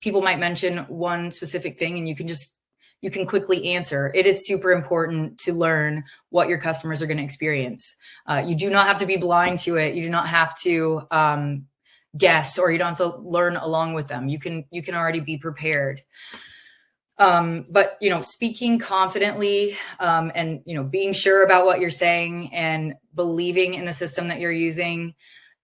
people might mention one specific thing and you can quickly answer. It is super important to learn what your customers are going to experience. You do not have to be blind to it. You do not have to guess, or you don't have to learn along with them. You can already be prepared. But speaking confidently, and being sure about what you're saying and believing in the system that you're using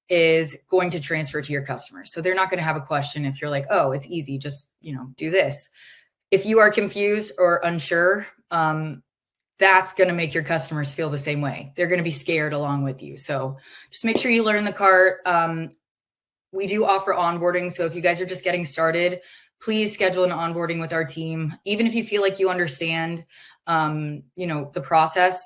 is going to transfer to your customers. So they're not going to have a question if you're like, oh, it's easy, just do this. If you are confused or unsure, that's going to make your customers feel the same way. They're going to be scared along with you. So just make sure you learn the cart. We do offer onboarding. So if you guys are just getting started, please schedule an onboarding with our team. Even if you feel like you understand, the process,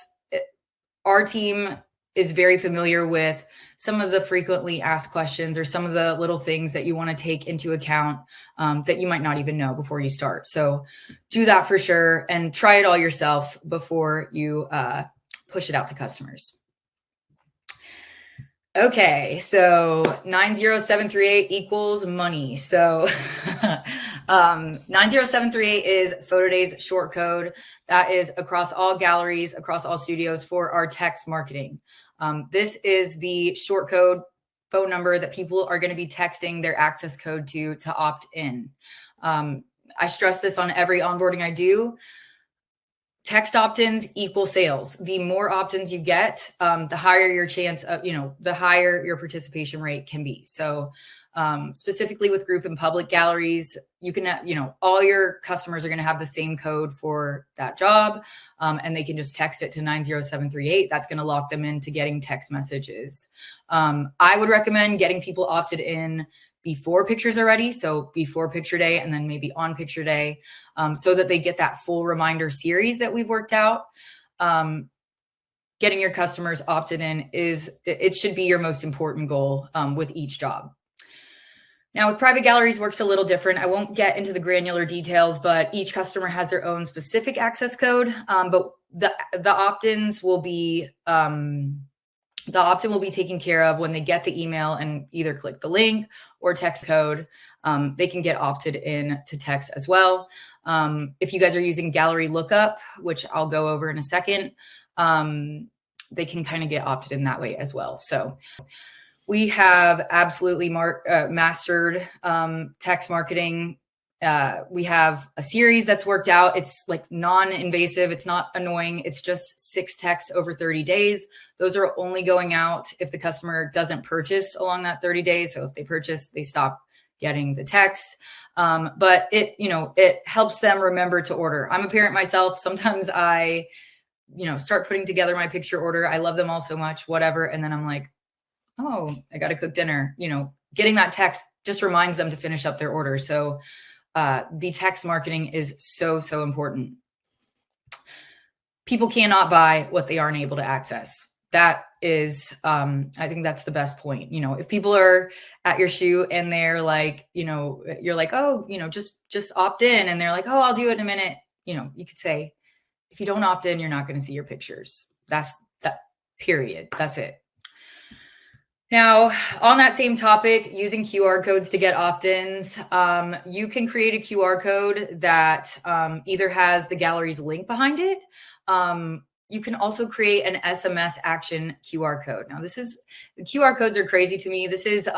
our team is very familiar with some of the frequently asked questions or some of the little things that you want to take into account that you might not even know before you start. So do that for sure and try it all yourself before you push it out to customers. Okay, so 90738 equals money. So 90738 is Photoday's short code that is across all galleries, across all studios for our text marketing. This is the short code phone number that people are going to be texting their access code to opt in. I stress this on every onboarding I do. Text opt-ins equal sales. The more opt-ins you get, the higher your chance of, the higher your participation rate can be. So specifically with group and public galleries, you can, all your customers are going to have the same code for that job. And they can just text it to 90738. That's going to lock them into getting text messages. I would recommend getting people opted in before pictures are ready. So before picture day and then maybe on picture day, so that they get that full reminder series that we've worked out. Getting your customers opted in it should be your most important goal with each job. Now with private galleries works a little different. I won't get into the granular details, but each customer has their own specific access code. But the opt-ins will be, the opt-in will be taken care of when they get the email and either click the link or text code. They can get opted in to text as well. If you guys are using gallery lookup, which I'll go over in a second, they can kind of get opted in that way as well. So we have absolutely mastered text marketing. We have a series that's worked out. It's like non-invasive. It's not annoying. It's just 6 texts over 30 days. Those are only going out if the customer doesn't purchase along that 30 days. So if they purchase, they stop getting the text. But it helps them remember to order. I'm a parent myself. Sometimes I, start putting together my picture order. I love them all so much, whatever. And then I'm like, oh, I got to cook dinner. Getting that text just reminds them to finish up their order. So the text marketing is so, so important. People cannot buy what they aren't able to access. That is, I think that's the best point. If people are at your shoot and they're like, you're like, oh, just opt in. And they're like, oh, I'll do it in a minute. You could say, if you don't opt in, you're not going to see your pictures. That's that, period. That's it. Now, on that same topic, using QR codes to get opt-ins, you can create a QR code that either has the gallery's link behind it. You can also create an SMS action QR code. Now, the QR codes are crazy to me. This is,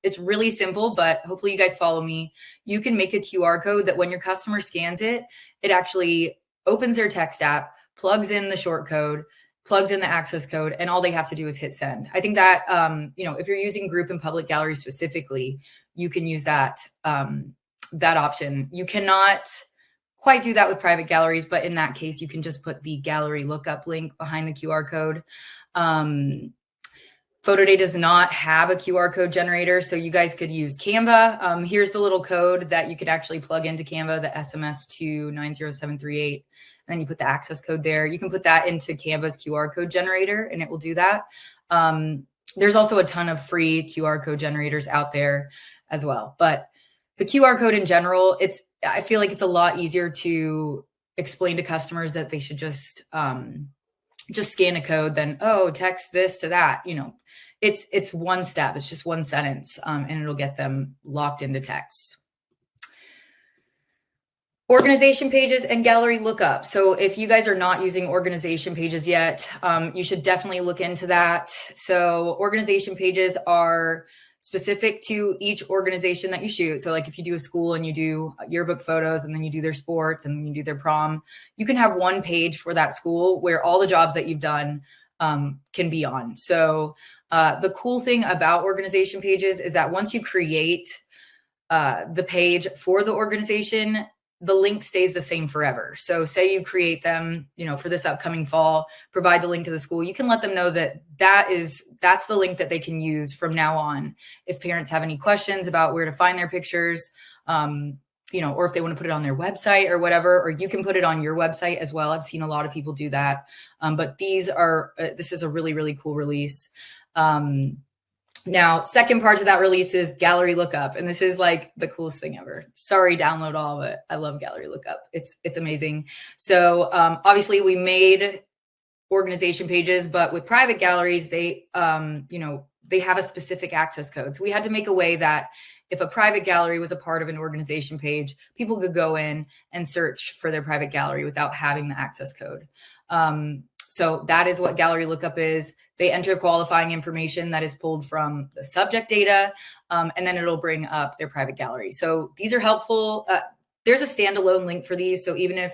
it's really simple, but hopefully you guys follow me. You can make a QR code that when your customer scans it, it actually opens their text app, plugs in the short code, plugs in the access code, and all they have to do is hit send. I think that, if you're using group and public galleries specifically, you can use that, that option. You cannot quite do that with private galleries, but in that case, you can just put the gallery lookup link behind the QR code. Photoday does not have a QR code generator, so you guys could use Canva. Here's the little code that you could actually plug into Canva, the SMS to 90738. And then you put the access code there. You can put that into Canva's QR code generator and it will do that. There's also a ton of free QR code generators out there as well. But the QR code in general, I feel like it's a lot easier to explain to customers that they should just scan a code than, oh, text this to that. It's one step. It's just one sentence, and it'll get them locked into text. Organization pages and gallery lookup. So if you guys are not using organization pages yet, you should definitely look into that. So organization pages are specific to each organization that you shoot. So like if you do a school and you do yearbook photos and then you do their sports and you do their prom, you can have one page for that school where all the jobs that you've done can be on. So the cool thing about organization pages is that once you create the page for the organization, the link stays the same forever. So say you create them, for this upcoming fall, provide the link to the school. You can let them know that that's the link that they can use from now on. If parents have any questions about where to find their pictures, or if they want to put it on their website or whatever, or you can put it on your website as well. I've seen a lot of people do that. But this is a really, really cool release. Now, second part to that release is gallery lookup. And this is like the coolest thing ever. Sorry, download all, but I love gallery lookup. It's amazing. So obviously we made organization pages, but with private galleries, they have a specific access code. So we had to make a way that if a private gallery was a part of an organization page, people could go in and search for their private gallery without having the access code. So that is what gallery lookup is. They enter qualifying information that is pulled from the subject data, and then it'll bring up their private gallery. So these are helpful. There's a standalone link for these. So even if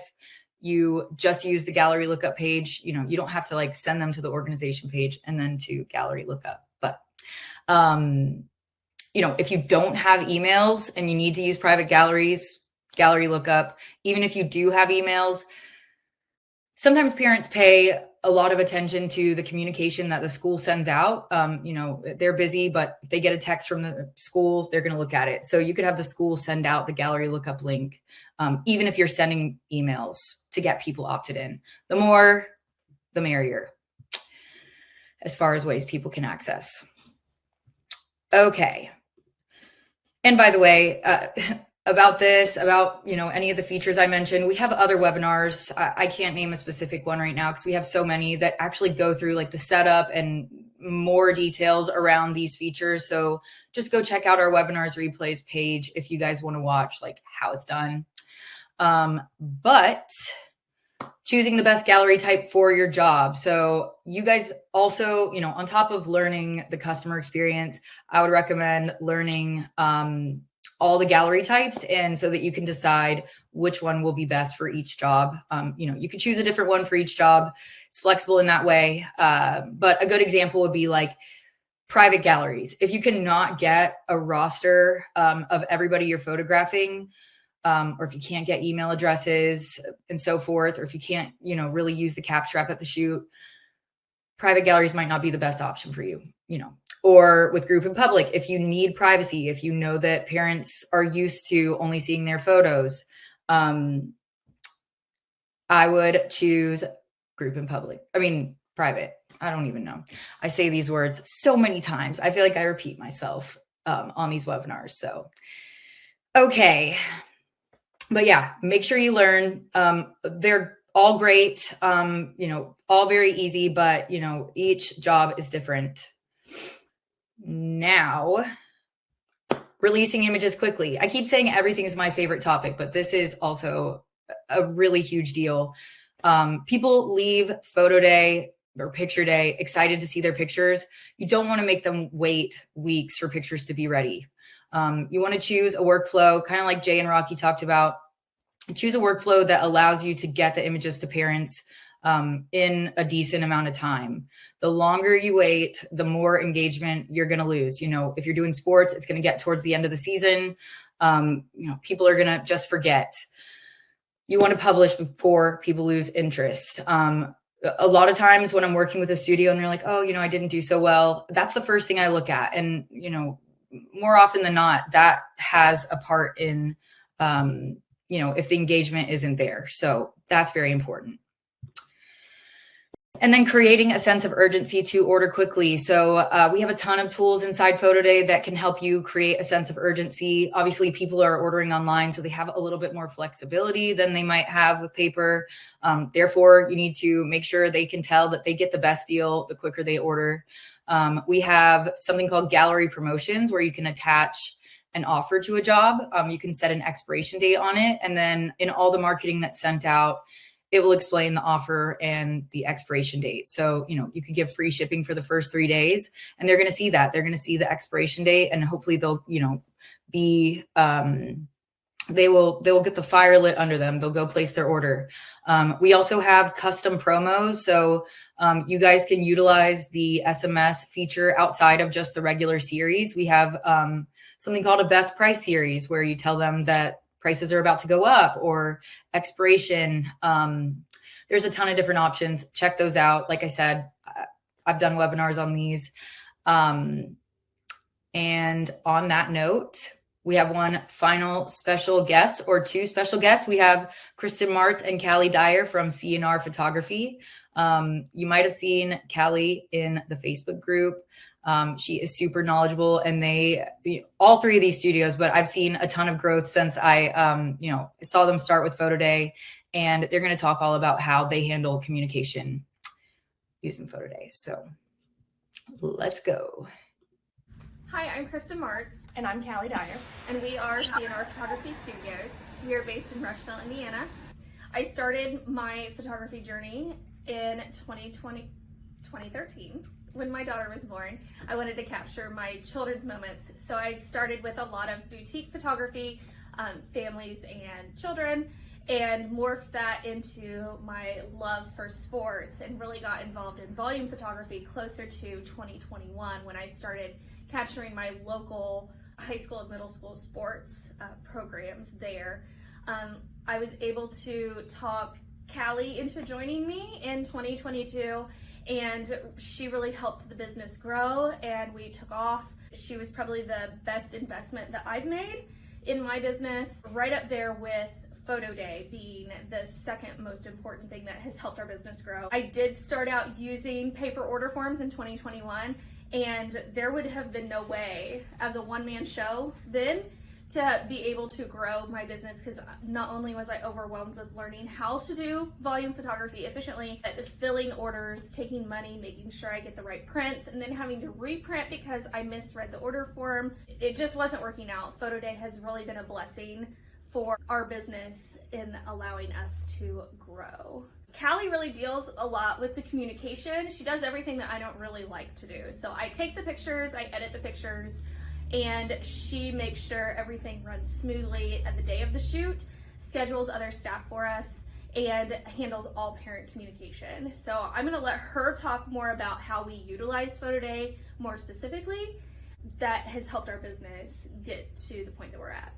you just use the gallery lookup page, you don't have to like send them to the organization page and then to gallery lookup. But, if you don't have emails and you need to use private galleries, gallery lookup, even if you do have emails, sometimes parents pay a lot of attention to the communication that the school sends out. They're busy, but if they get a text from the school, they're going to look at it. So you could have the school send out the gallery lookup link, even if you're sending emails to get people opted in. The more, the merrier, as far as ways people can access. Okay. And by the way, about any of the features I mentioned, we have other webinars. I can't name a specific one right now because we have so many that actually go through like the setup and more details around these features. So just go check out our webinars replays page if you guys want to watch like how it's done. But choosing the best gallery type for your job. So you guys also, on top of learning the customer experience, I would recommend learning all the gallery types, and so that you can decide which one will be best for each job. You could choose a different one for each job. It's flexible in that way. But a good example would be like private galleries. If you cannot get a roster of everybody you're photographing, or if you can't get email addresses and so forth, or if you can't, really use the cap strap at the shoot, private galleries might not be the best option for you, Or with group and public, if you need privacy, if you know that parents are used to only seeing their photos, I would choose group and public. Private. I don't even know. I say these words so many times. I feel like I repeat myself on these webinars. So, okay. But yeah, make sure you learn. They're all great, all very easy, but, each job is different. Now, releasing images quickly. I keep saying everything is my favorite topic, but this is also a really huge deal. People leave photo day or picture day excited to see their pictures. You don't want to make them wait weeks for pictures to be ready. You want to choose a workflow, kind of like Jay and Rocky talked about. Choose a workflow that allows you to get the images to parents in a decent amount of time. The longer you wait, the more engagement you're going to lose. If you're doing sports, it's going to get towards the end of the season. People are going to just forget. You want to publish before people lose interest. A lot of times when I'm working with a studio and they're like, oh, I didn't do so well, that's the first thing I look at. And, more often than not, that has a part in, if the engagement isn't there. So that's very important. And then creating a sense of urgency to order quickly. So we have a ton of tools inside Photo Day that can help you create a sense of urgency. Obviously, people are ordering online, so they have a little bit more flexibility than they might have with paper. Therefore, you need to make sure they can tell that they get the best deal the quicker they order. We have something called gallery promotions where you can attach an offer to a job. You can set an expiration date on it. And then in all the marketing that's sent out, it will explain the offer and the expiration date. So, you could give free shipping for the first 3 days and they're going to see that. They're going to see the expiration date and hopefully they'll, be, they will get the fire lit under them. They'll go place their order. We also have custom promos. So you guys can utilize the SMS feature outside of just the regular series. We have something called a best price series where you tell them that prices are about to go up or expiration. There's a ton of different options. Check those out. Like I said, I've done webinars on these. And on that note, we have one final special guest, or two special guests. We have Kristen Martz and Callie Dyer from C&R Photography. You might have seen Callie in the Facebook group. She is super knowledgeable, and all three of these studios, but I've seen a ton of growth since I saw them start with Photo Day, and they're going to talk all about how they handle communication using Photo Day. So let's go. Hi, I'm Kristen Martz. And I'm Callie Dyer. And we are C&R Photography Studios. We are based in Rushville, Indiana. I started my photography journey in 2013. When my daughter was born, I wanted to capture my children's moments. So I started with a lot of boutique photography, families and children, and morphed that into my love for sports and really got involved in volume photography closer to 2021 when I started capturing my local high school and middle school sports programs there. I was able to talk Callie into joining me in 2022, and she really helped the business grow, and we took off. She was probably the best investment that I've made in my business, right up there with Photo Day being the second most important thing that has helped our business grow. I did start out using paper order forms in 2021, and there would have been no way as a one-man show then to be able to grow my business, because not only was I overwhelmed with learning how to do volume photography efficiently, but filling orders, taking money, making sure I get the right prints, and then having to reprint because I misread the order form. It just wasn't working out. Photo Day has really been a blessing for our business in allowing us to grow. Callie really deals a lot with the communication. She does everything that I don't really like to do. So I take the pictures, I edit the pictures, and she makes sure everything runs smoothly at the day of the shoot, schedules other staff for us, and handles all parent communication. So I'm gonna let her talk more about how we utilize Photo Day more specifically that has helped our business get to the point that we're at.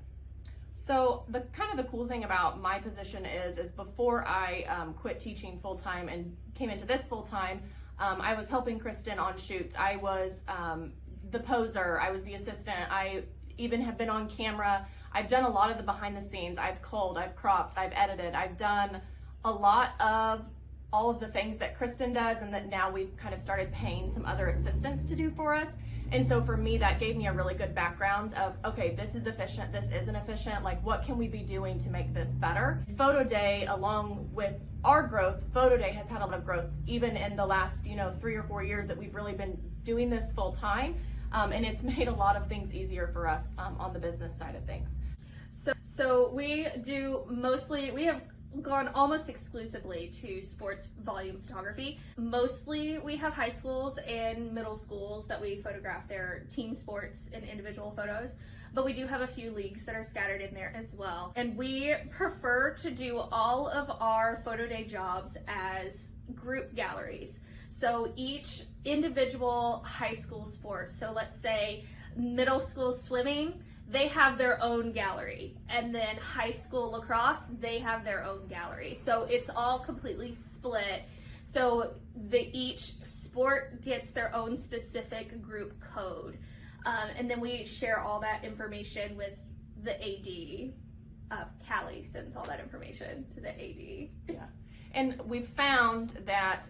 So the cool thing about my position is before I quit teaching full-time and came into this full-time, I was helping Kristen on shoots. I was the poser, I was the assistant, I even have been on camera. I've done a lot of the behind the scenes. I've culled, I've cropped, I've edited, I've done a lot of all of the things that Kristen does, and that now we've kind of started paying some other assistants to do for us. And so for me, that gave me a really good background of, okay, this is efficient, this isn't efficient, like what can we be doing to make this better? Photo Day, along with our growth, Photo Day has had a lot of growth, even in the last 3 or 4 years that we've really been doing this full time. And it's made a lot of things easier for us on the business side of things. So we have gone almost exclusively to sports volume photography. Mostly we have high schools and middle schools that we photograph their team sports and individual photos, but we do have a few leagues that are scattered in there as well. And we prefer to do all of our Photo Day jobs as group galleries. So each individual high school sport, so let's say middle school swimming, they have their own gallery, and then high school lacrosse, they have their own gallery. So it's all completely split. So each sport gets their own specific group code. And then we share all that information with the AD. Callie sends all that information to the AD. Yeah. And we've found that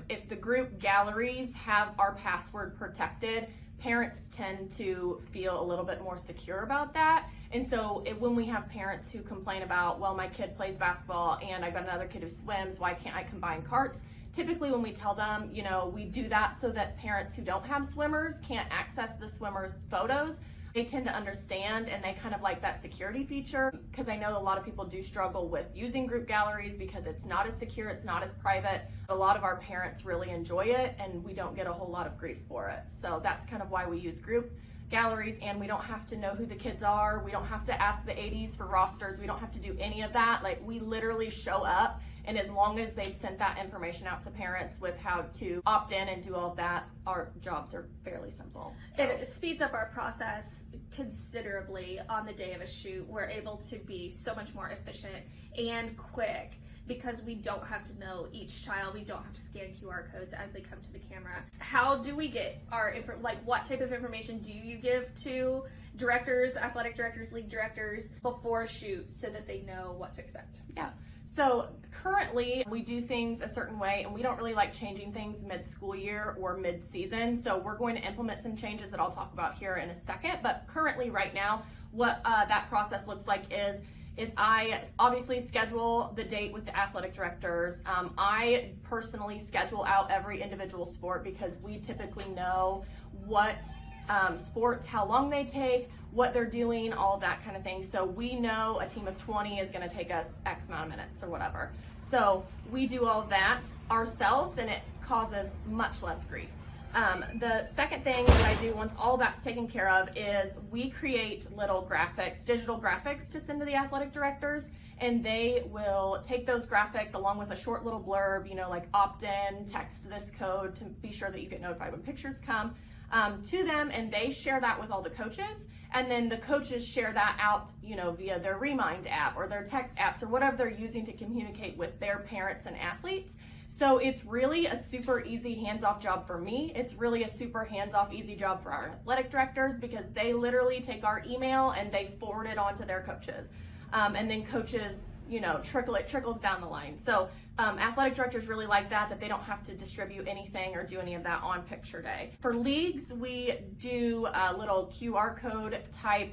if the group galleries are password protected, parents tend to feel a little bit more secure about that. And so when we have parents who complain about, well, my kid plays basketball and I've got another kid who swims, why can't I combine carts? Typically when we tell them, we do that so that parents who don't have swimmers can't access the swimmers' photos. They tend to understand, and they kind of like that security feature, because I know a lot of people do struggle with using group galleries because it's not as secure, it's not as private. A lot of our parents really enjoy it, and we don't get a whole lot of grief for it. So that's kind of why we use group galleries, and we don't have to know who the kids are. We don't have to ask the ADs for rosters. We don't have to do any of that. Like, we literally show up, and as long as they've sent that information out to parents with how to opt in and do all of that, our jobs are fairly simple. So. It speeds up our process considerably on the day of a shoot. We're able to be so much more efficient and quick because we don't have to know each child. We don't have to scan QR codes as they come to the camera. How do we get our what type of information do you give to directors, athletic directors, league directors before shoots so that they know what to expect? Yeah. So currently we do things a certain way, and we don't really like changing things mid-school year or mid-season. So we're going to implement some changes that I'll talk about here in a second. But currently right now, what that process looks like is I obviously schedule the date with the athletic directors. I personally schedule out every individual sport because we typically know what sports, how long they take, what they're doing, all of that kind of thing. So we know a team of 20 is going to take us X amount of minutes or whatever. So we do all of that ourselves, and it causes much less grief. The second thing that I do once all that's taken care of is we create little graphics, digital graphics to send to the athletic directors, and they will take those graphics along with a short little blurb, like opt in, text this code to be sure that you get notified when pictures come to them, and they share that with all the coaches. And then the coaches share that out, via their Remind app or their text apps or whatever they're using to communicate with their parents and athletes. So it's really a super easy hands-off job for me. It's really a super hands-off, easy job for our athletic directors because they literally take our email and they forward it on to their coaches. And then coaches, trickles down the line. So athletic directors really like that they don't have to distribute anything or do any of that on picture day. For leagues, we do little QR code type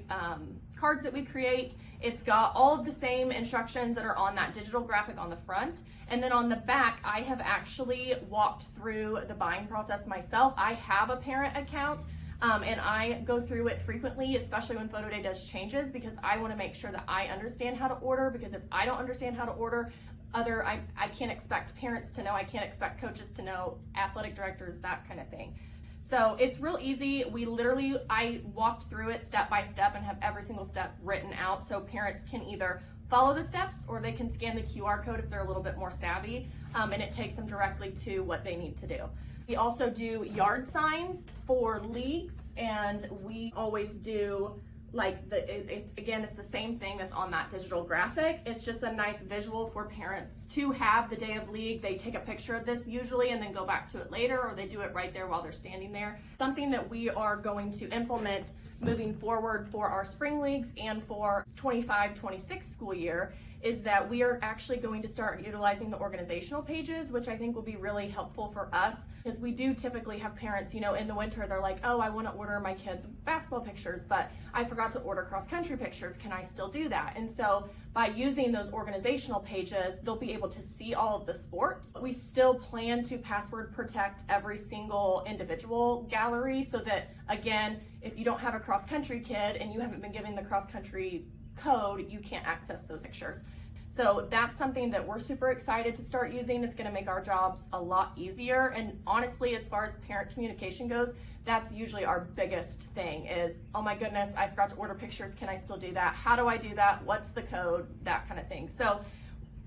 cards that we create. It's got all of the same instructions that are on that digital graphic on the front. And then on the back, I have actually walked through the buying process myself. I have a parent account. And I go through it frequently, especially when photo day does changes, because I want to make sure that I understand how to order, because if I don't understand how to order, I can't expect parents to know, I can't expect coaches to know, athletic directors, that kind of thing. So it's real easy. I walked through it step by step and have every single step written out so parents can either follow the steps or they can scan the QR code if they're a little bit more savvy, and it takes them directly to what they need to do. We also do yard signs for leagues, and we always do again, it's the same thing that's on that digital graphic. It's just a nice visual for parents to have the day of league. They take a picture of this usually and then go back to it later, or they do it right there while they're standing there. Something that we are going to implement moving forward for our spring leagues and for 25-26 school year is that we are actually going to start utilizing the organizational pages, which I think will be really helpful for us, because we do typically have parents, in the winter, they're like, oh, I want to order my kids' basketball pictures, but I forgot to order cross-country pictures. Can I still do that? And so by using those organizational pages, they'll be able to see all of the sports. We still plan to password protect every single individual gallery so that, again, if you don't have a cross-country kid and you haven't been given the cross-country code, you can't access those pictures. So that's something that we're super excited to start using. It's going to make our jobs a lot easier. And honestly, as far as parent communication goes, that's usually our biggest thing is, oh my goodness, I forgot to order pictures. Can I still do that? How do I do that? What's the code? That kind of thing. So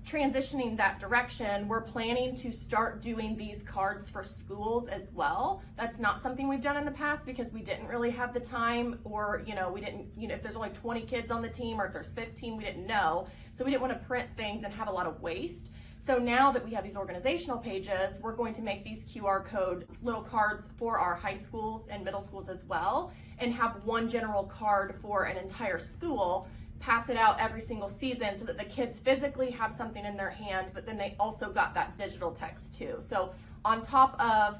transitioning that direction, we're planning to start doing these cards for schools as well. That's not something we've done in the past because we didn't really have the time, or we didn't, if there's only 20 kids on the team or if there's 15, we didn't know. So we didn't want to print things and have a lot of waste. So now that we have these organizational pages, we're going to make these QR code little cards for our high schools and middle schools as well, and have one general card for an entire school, pass it out every single season so that the kids physically have something in their hands, but then they also got that digital text too. So on top of,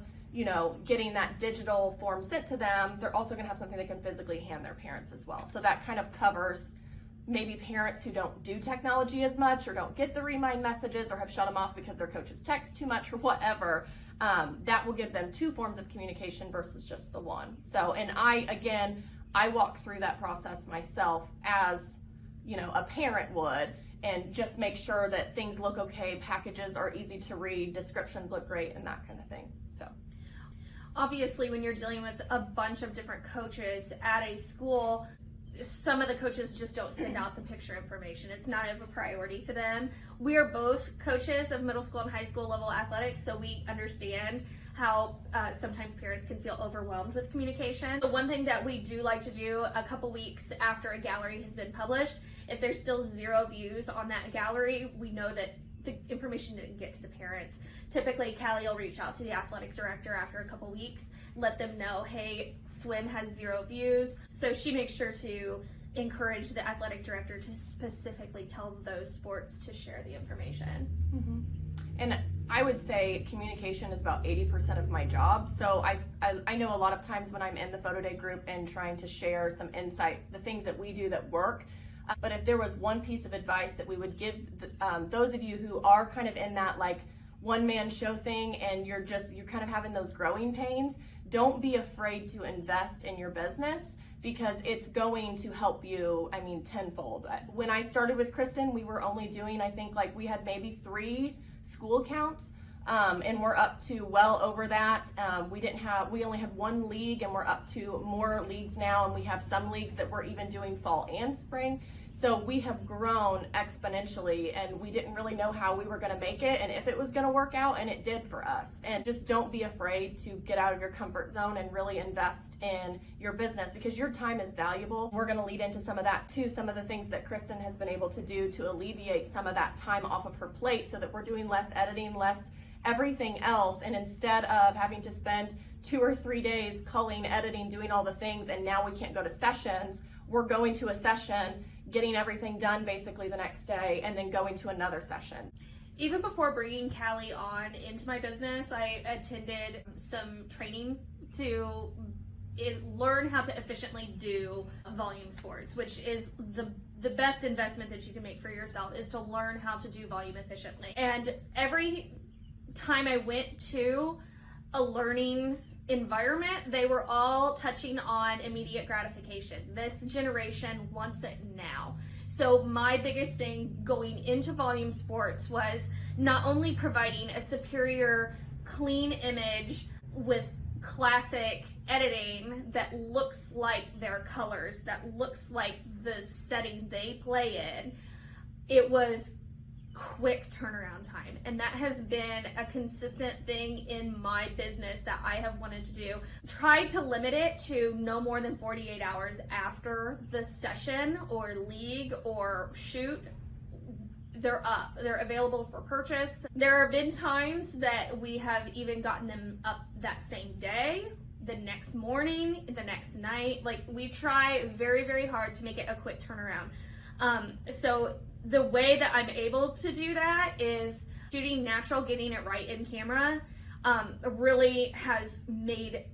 getting that digital form sent to them, they're also gonna have something they can physically hand their parents as well. So that kind of covers maybe parents who don't do technology as much or don't get the Remind messages or have shut them off because their coaches text too much or whatever. That will give them two forms of communication versus just the one. So, and I walk through that process myself as a parent would, and just make sure that things look okay, packages are easy to read, descriptions look great, and that kind of thing. So obviously when you're dealing with a bunch of different coaches at a school, some of the coaches just don't send out the picture information. It's not of a priority to them. We are both coaches of middle school and high school level athletics, so we understand how sometimes parents can feel overwhelmed with communication. The one thing that we do like to do a couple weeks after a gallery has been published, if there's still 0 views on that gallery, we know that the information didn't get to the parents. Typically, Callie will reach out to the athletic director after a couple weeks, let them know, hey, swim has 0 views. So she makes sure to encourage the athletic director to specifically tell those sports to share the information. Mm-hmm. And I would say communication is about 80% of my job. So I know a lot of times when I'm in the photo day group and trying to share some insight, the things that we do that work. But if there was one piece of advice that we would give those of you who are kind of in that like one-man show thing and you're kind of having those growing pains, don't be afraid to invest in your business, because it's going to help you, I mean, tenfold. When I started with Kristen, we were only doing, I think like we had maybe 3 school counts, and we're up to well over that. We only had 1 league, and we're up to more leagues now, and we have some leagues that we're even doing fall and spring. So we have grown exponentially, and we didn't really know how we were going to make it and if it was going to work out, and it did for us. And just don't be afraid to get out of your comfort zone and really invest in your business, because your time is valuable. We're going to lead into some of that too, some of the things that Kristen has been able to do to alleviate some of that time off of her plate, so that we're doing less editing, less everything else, and instead of having to spend 2 or 3 days culling, editing, doing all the things, and now we can't go to sessions, we're going to a session, getting everything done basically the next day, and then going to another session. Even before bringing Callie on into my business, I attended some training to learn how to efficiently do volume sports, which is the best investment that you can make for yourself, is to learn how to do volume efficiently. And every time I went to a learning environment, they were all touching on immediate gratification. This generation wants it now. So my biggest thing going into volume sports was not only providing a superior clean image with classic editing that looks like their colors, that looks like the setting they play in, it was quick turnaround time. And that has been a consistent thing in my business that I have wanted to do. Try to limit it to no more than 48 hours after the session or league or shoot. They're up, they're available for purchase. There have been times that we have even gotten them up that same day, the next morning, the next night. Like, we try very, very hard to make it a quick turnaround. So the way that I'm able to do that is shooting natural, getting it right in camera, really has made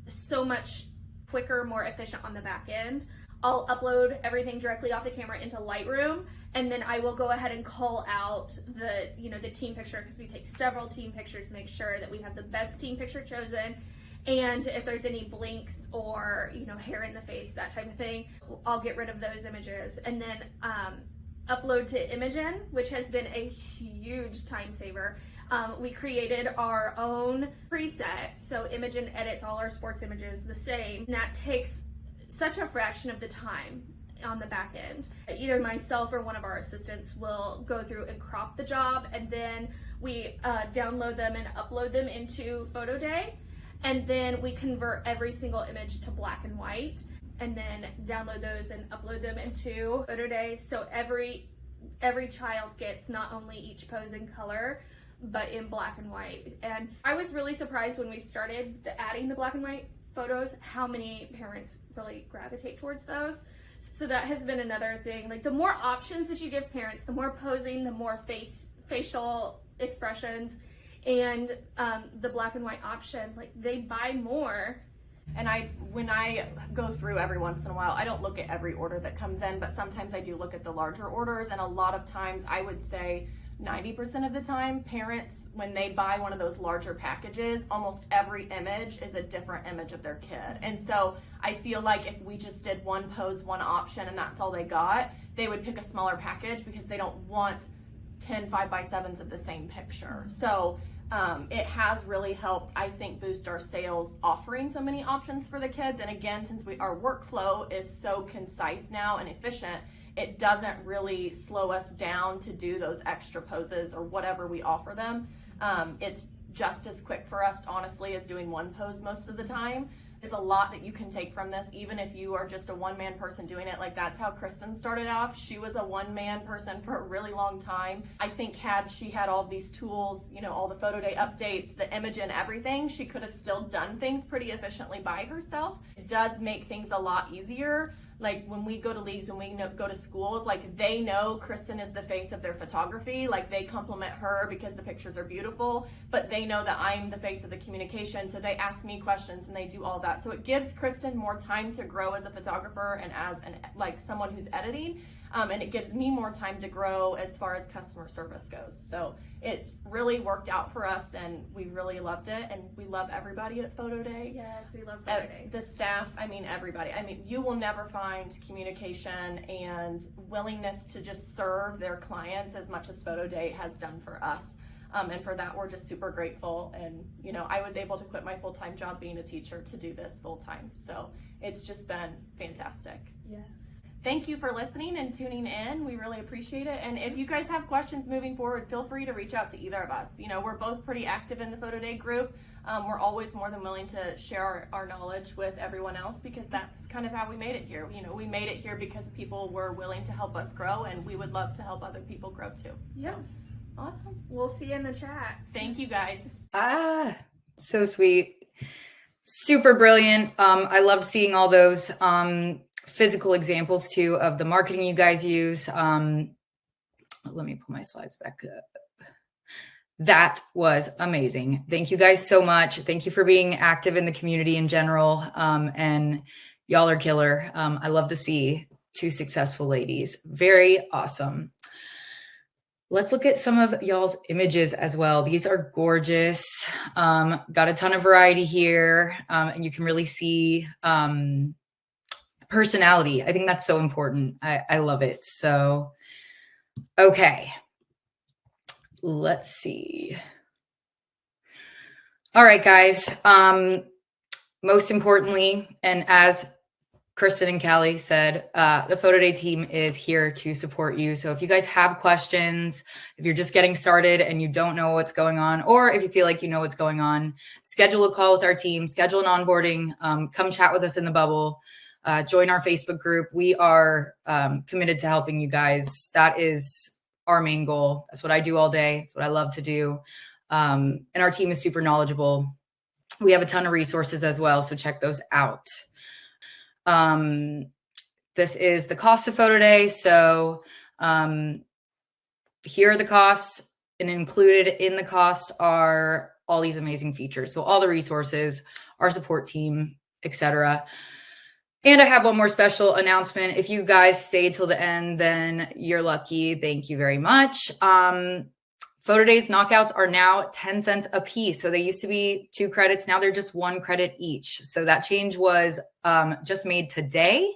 so much quicker, more efficient on the back end. I'll upload everything directly off the camera into Lightroom, and then I will go ahead and call out the team picture, because we take several team pictures to make sure that we have the best team picture chosen. And if there's any blinks or hair in the face, that type of thing, I'll get rid of those images. And then upload to Imagen, which has been a huge time saver. We created our own preset, so Imagen edits all our sports images the same. And that takes such a fraction of the time on the back end. Either myself or one of our assistants will go through and crop the job, and then we download them and upload them into Photo Day, and then we convert every single image to black and white, and then download those and upload them into Photo Day. So every child gets not only each pose in color, but in black and white. And I was really surprised when we started adding the black and white photos, how many parents really gravitate towards those. So that has been another thing. Like, the more options that you give parents, the more posing, the more facial expressions, and the black and white option, like, they buy more. And when I go through every once in a while, I don't look at every order that comes in, but sometimes I do look at the larger orders. And a lot of times, I would say 90% of the time, parents, when they buy one of those larger packages, almost every image is a different image of their kid. And so I feel like if we just did one pose, one option, and that's all they got, they would pick a smaller package, because they don't want 10 5x7s of the same picture. So it has really helped, I think, boost our sales, offering so many options for the kids. And again, since our workflow is so concise now and efficient, it doesn't really slow us down to do those extra poses or whatever we offer them. It's just as quick for us, honestly, as doing one pose most of the time. There's a lot that you can take from this, even if you are just a one-man person doing it. Like, that's how Kristen started off. She was a one-man person for a really long time. I think had she had all these tools, you know, all the photo day updates, the image and everything, she could have still done things pretty efficiently by herself. It does make things a lot easier. Like, when we go to leagues, when we go to schools, like, they know Kristen is the face of their photography. Like, they compliment her because the pictures are beautiful, but they know that I'm the face of the communication. So they ask me questions and they do all that. So it gives Kristen more time to grow as a photographer and as someone who's editing. And it gives me more time to grow as far as customer service goes. So it's really worked out for us, and we really loved it, and we love everybody at Photo Day. Yes, we love Photo Day. The staff, I mean, everybody. I mean, you will never find communication and willingness to just serve their clients as much as Photo Day has done for us. And for that, we're just super grateful. And, you know, I was able to quit my full-time job being a teacher to do this full-time. So it's just been fantastic. Yes. Thank you for listening and tuning in. We really appreciate it. And if you guys have questions moving forward, feel free to reach out to either of us. You know, we're both pretty active in the Photo Day group. We're always more than willing to share our knowledge with everyone else, because that's kind of how we made it here. You know, we made it here because people were willing to help us grow, and we would love to help other people grow too. Yes. So, awesome. We'll see you in the chat. Thank you guys. So sweet. Super brilliant. I love seeing all those physical examples too of the marketing you guys use. Let me pull my slides back up. That was amazing. Thank you guys so much. Thank you for being active in the community in general. And y'all are killer. I love to see two successful ladies. Very awesome. Let's look at some of y'all's images as well. These are gorgeous. Got a ton of variety here. And you can really see personality. I think that's so important. I love it. So, okay. Let's see. All right, guys. Most importantly, and as Kristen and Callie said, the Photo Day team is here to support you. So if you guys have questions, if you're just getting started and you don't know what's going on, or if you feel like you know what's going on, schedule a call with our team, schedule an onboarding, come chat with us in the bubble. Join our Facebook group. We are committed to helping you guys. That is our main goal. That's what I do all day. It's what I love to do. And our team is super knowledgeable. We have a ton of resources as well, so check those out. This is the cost of Photo Day. So here are the costs, and included in the cost are all these amazing features. So all the resources, our support team, etc. And I have one more special announcement. If you guys stay till the end, then you're lucky. Thank you very much. Photo Days knockouts are now 10 cents a piece. So they used to be 2 credits. Now they're just 1 credit each. So that change was just made today.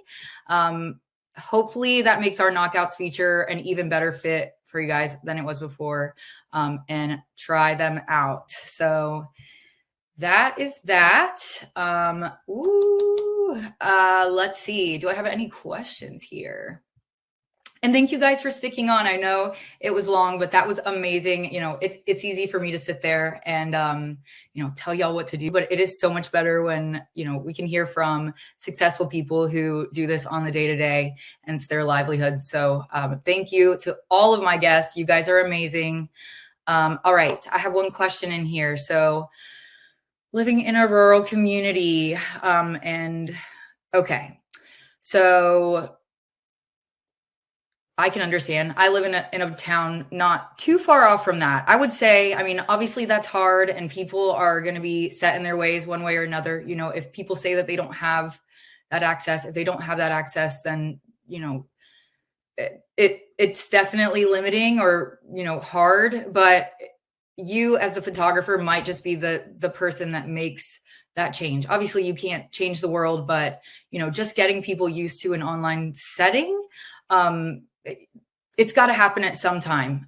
Hopefully that makes our knockouts feature an even better fit for you guys than it was before, and try them out. So that is that. Let's see. Do I have any questions here? And thank you guys for sticking on. I know it was long, but that was amazing. You know, it's easy for me to sit there and, you know, tell y'all what to do, but it is so much better when, you know, we can hear from successful people who do this on the day-to-day, and it's their livelihood. So thank you to all of my guests. You guys are amazing. All right. I have one question in here. So living in a rural community, and okay. So I can understand. I live in a town not too far off from that. I would say, I mean, obviously that's hard, and people are going to be set in their ways one way or another. You know, if people say that they don't have that access, if they don't have that access, then, you know, it's definitely limiting or, you know, hard. But you as the photographer might just be the person that makes that change. Obviously you can't change the world, but, you know, just getting people used to an online setting, it's got to happen at some time.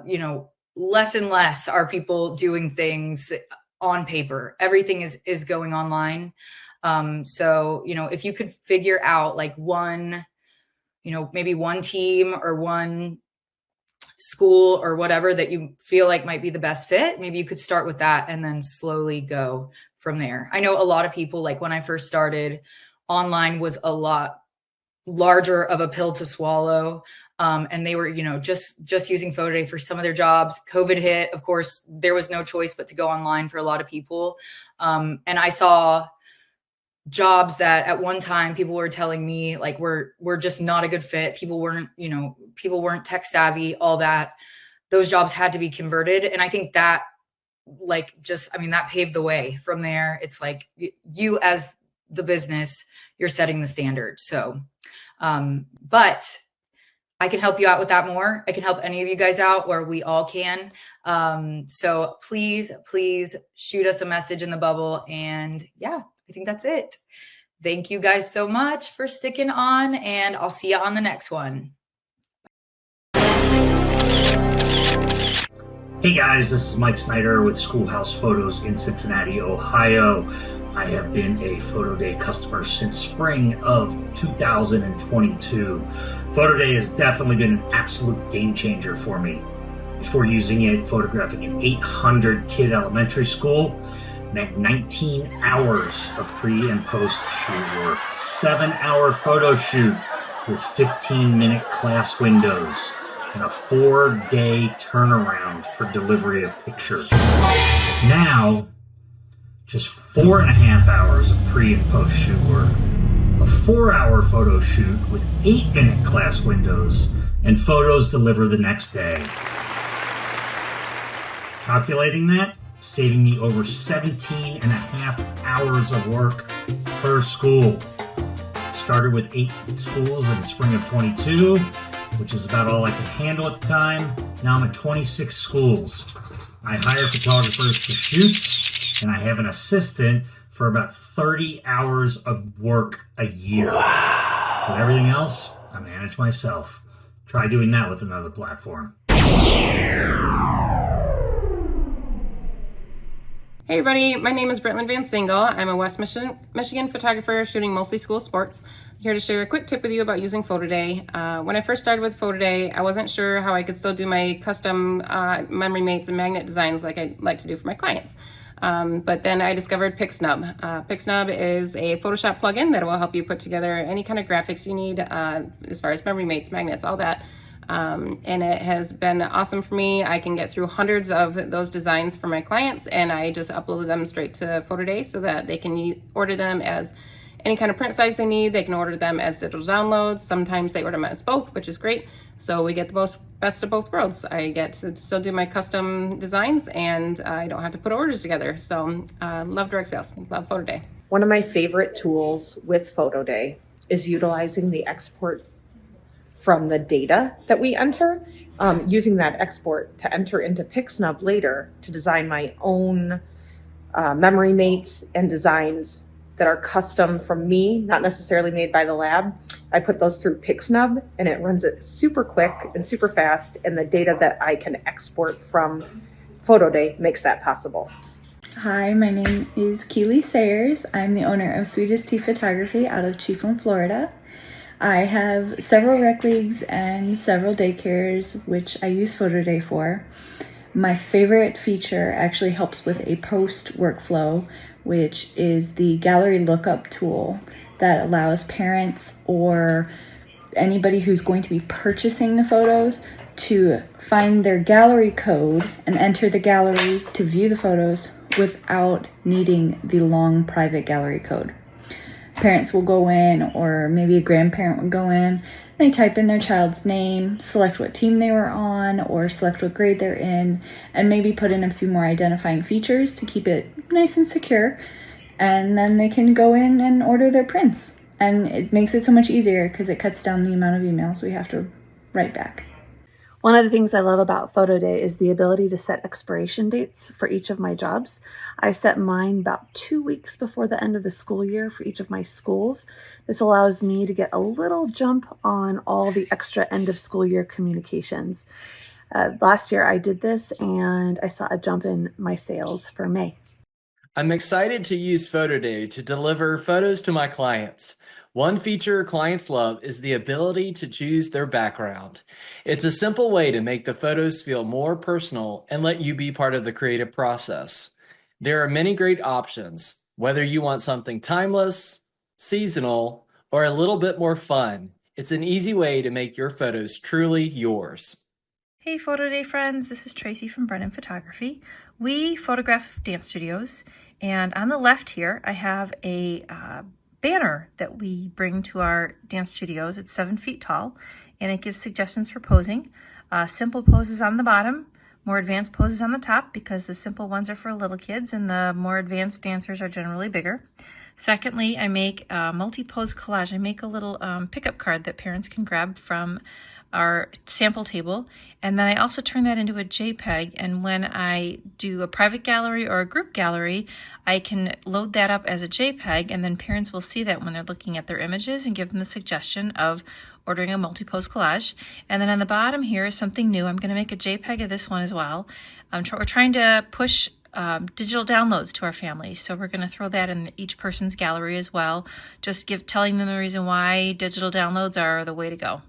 You know, less and less are people doing things on paper. Everything is going online. So, you know, if you could figure out like one, you know, maybe one team or one school or whatever that you feel like might be the best fit. Maybe you could start with that and then slowly go from there. I know a lot of people, like when I first started, online was a lot larger of a pill to swallow. And they were, just using photo day for some of their jobs. COVID hit, of course, there was no choice but to go online for a lot of people. And I saw jobs that at one time people were telling me like, we're just not a good fit. People weren't tech savvy, all that. Those jobs had to be converted. And I think that that paved the way. From there, it's like you as the business, you're setting the standard. So, but I can help you out with that more. I can help any of you guys out, or we all can. So please shoot us a message in the bubble. And yeah, I think that's it. Thank you guys so much for sticking on, and I'll see you on the next one. Hey guys, this is Mike Snyder with Schoolhouse Photos in Cincinnati, Ohio. I have been a Photo Day customer since spring of 2022. Photo Day has definitely been an absolute game changer for me. Before using it, photographing an 800-kid elementary school meant 19 hours of pre and post shoot work, 7-hour photo shoot with 15-minute class windows, and a 4-day turnaround for delivery of pictures. Now, just 4.5 hours of pre and post shoot work, a 4-hour photo shoot with 8-minute class windows, and photos delivered the next day. Calculating that, saving me over 17.5 hours of work per school. Started with 8 schools in the spring of 22, which is about all I could handle at the time. Now I'm at 26 schools. I hire photographers to shoot, and I have an assistant for about 30 hours of work a year. Wow. But everything else, I manage myself. Try doing that with another platform. Hey everybody, my name is Brittlyn Van Single. I'm a West Michigan photographer shooting mostly school sports. I'm here to share a quick tip with you about using Photo Day. When I first started with Photo Day, I wasn't sure how I could still do my custom memory mates and magnet designs like I like to do for my clients. But then I discovered PixNub. PixNub is a Photoshop plugin that will help you put together any kind of graphics you need as far as memory mates, magnets, all that. And it has been awesome for me. I can get through hundreds of those designs for my clients, and I just upload them straight to Photo Day so that they can order them as any kind of print size they need. They can order them as digital downloads. Sometimes they order them as both, which is great. So we get the best of both worlds. I get to still do my custom designs, and I don't have to put orders together. So love direct sales, love Photo Day. One of my favorite tools with Photo Day is utilizing the export from the data that we enter, using that export to enter into PixNub later to design my own memory mates and designs that are custom from me, not necessarily made by the lab. I put those through PixNub, and it runs it super quick and super fast, and the data that I can export from Photo Day makes that possible. Hi, my name is Keely Sayers. I'm the owner of Sweetest Tea Photography out of Chiefland, Florida. I have several rec leagues and several daycares, which I use Photo Day for. My favorite feature actually helps with a post workflow, which is the gallery lookup tool that allows parents or anybody who's going to be purchasing the photos to find their gallery code and enter the gallery to view the photos without needing the long private gallery code. Parents will go in, or maybe a grandparent will go in, they type in their child's name, select what team they were on, or select what grade they're in, and maybe put in a few more identifying features to keep it nice and secure. And then they can go in and order their prints. And it makes it so much easier because it cuts down the amount of emails we have to write back. One of the things I love about Photo Day is the ability to set expiration dates for each of my jobs. I set mine about 2 weeks before the end of the school year for each of my schools. This allows me to get a little jump on all the extra end of school year communications. Last year I did this and I saw a jump in my sales for May. I'm excited to use Photo Day to deliver photos to my clients. One feature clients love is the ability to choose their background. It's a simple way to make the photos feel more personal and let you be part of the creative process. There are many great options, whether you want something timeless, seasonal, or a little bit more fun. It's an easy way to make your photos truly yours. Hey Photo Day friends, this is Tracy from Brennan Photography. We photograph dance studios, and on the left here I have a banner that we bring to our dance studios. It's 7 feet tall, and it gives suggestions for posing. Simple poses on the bottom, more advanced poses on the top, because the simple ones are for little kids and the more advanced dancers are generally bigger. Secondly, I make a multi-pose collage. I make a little pickup card that parents can grab from our sample table, and then I also turn that into a JPEG, and when I do a private gallery or a group gallery, I can load that up as a JPEG, and then parents will see that when they're looking at their images and give them the suggestion of ordering a multi-pose collage. And then on the bottom here is something new. I'm going to make a JPEG of this one as well. We're trying to push digital downloads to our families, so we're going to throw that in each person's gallery as well, just telling them the reason why digital downloads are the way to go.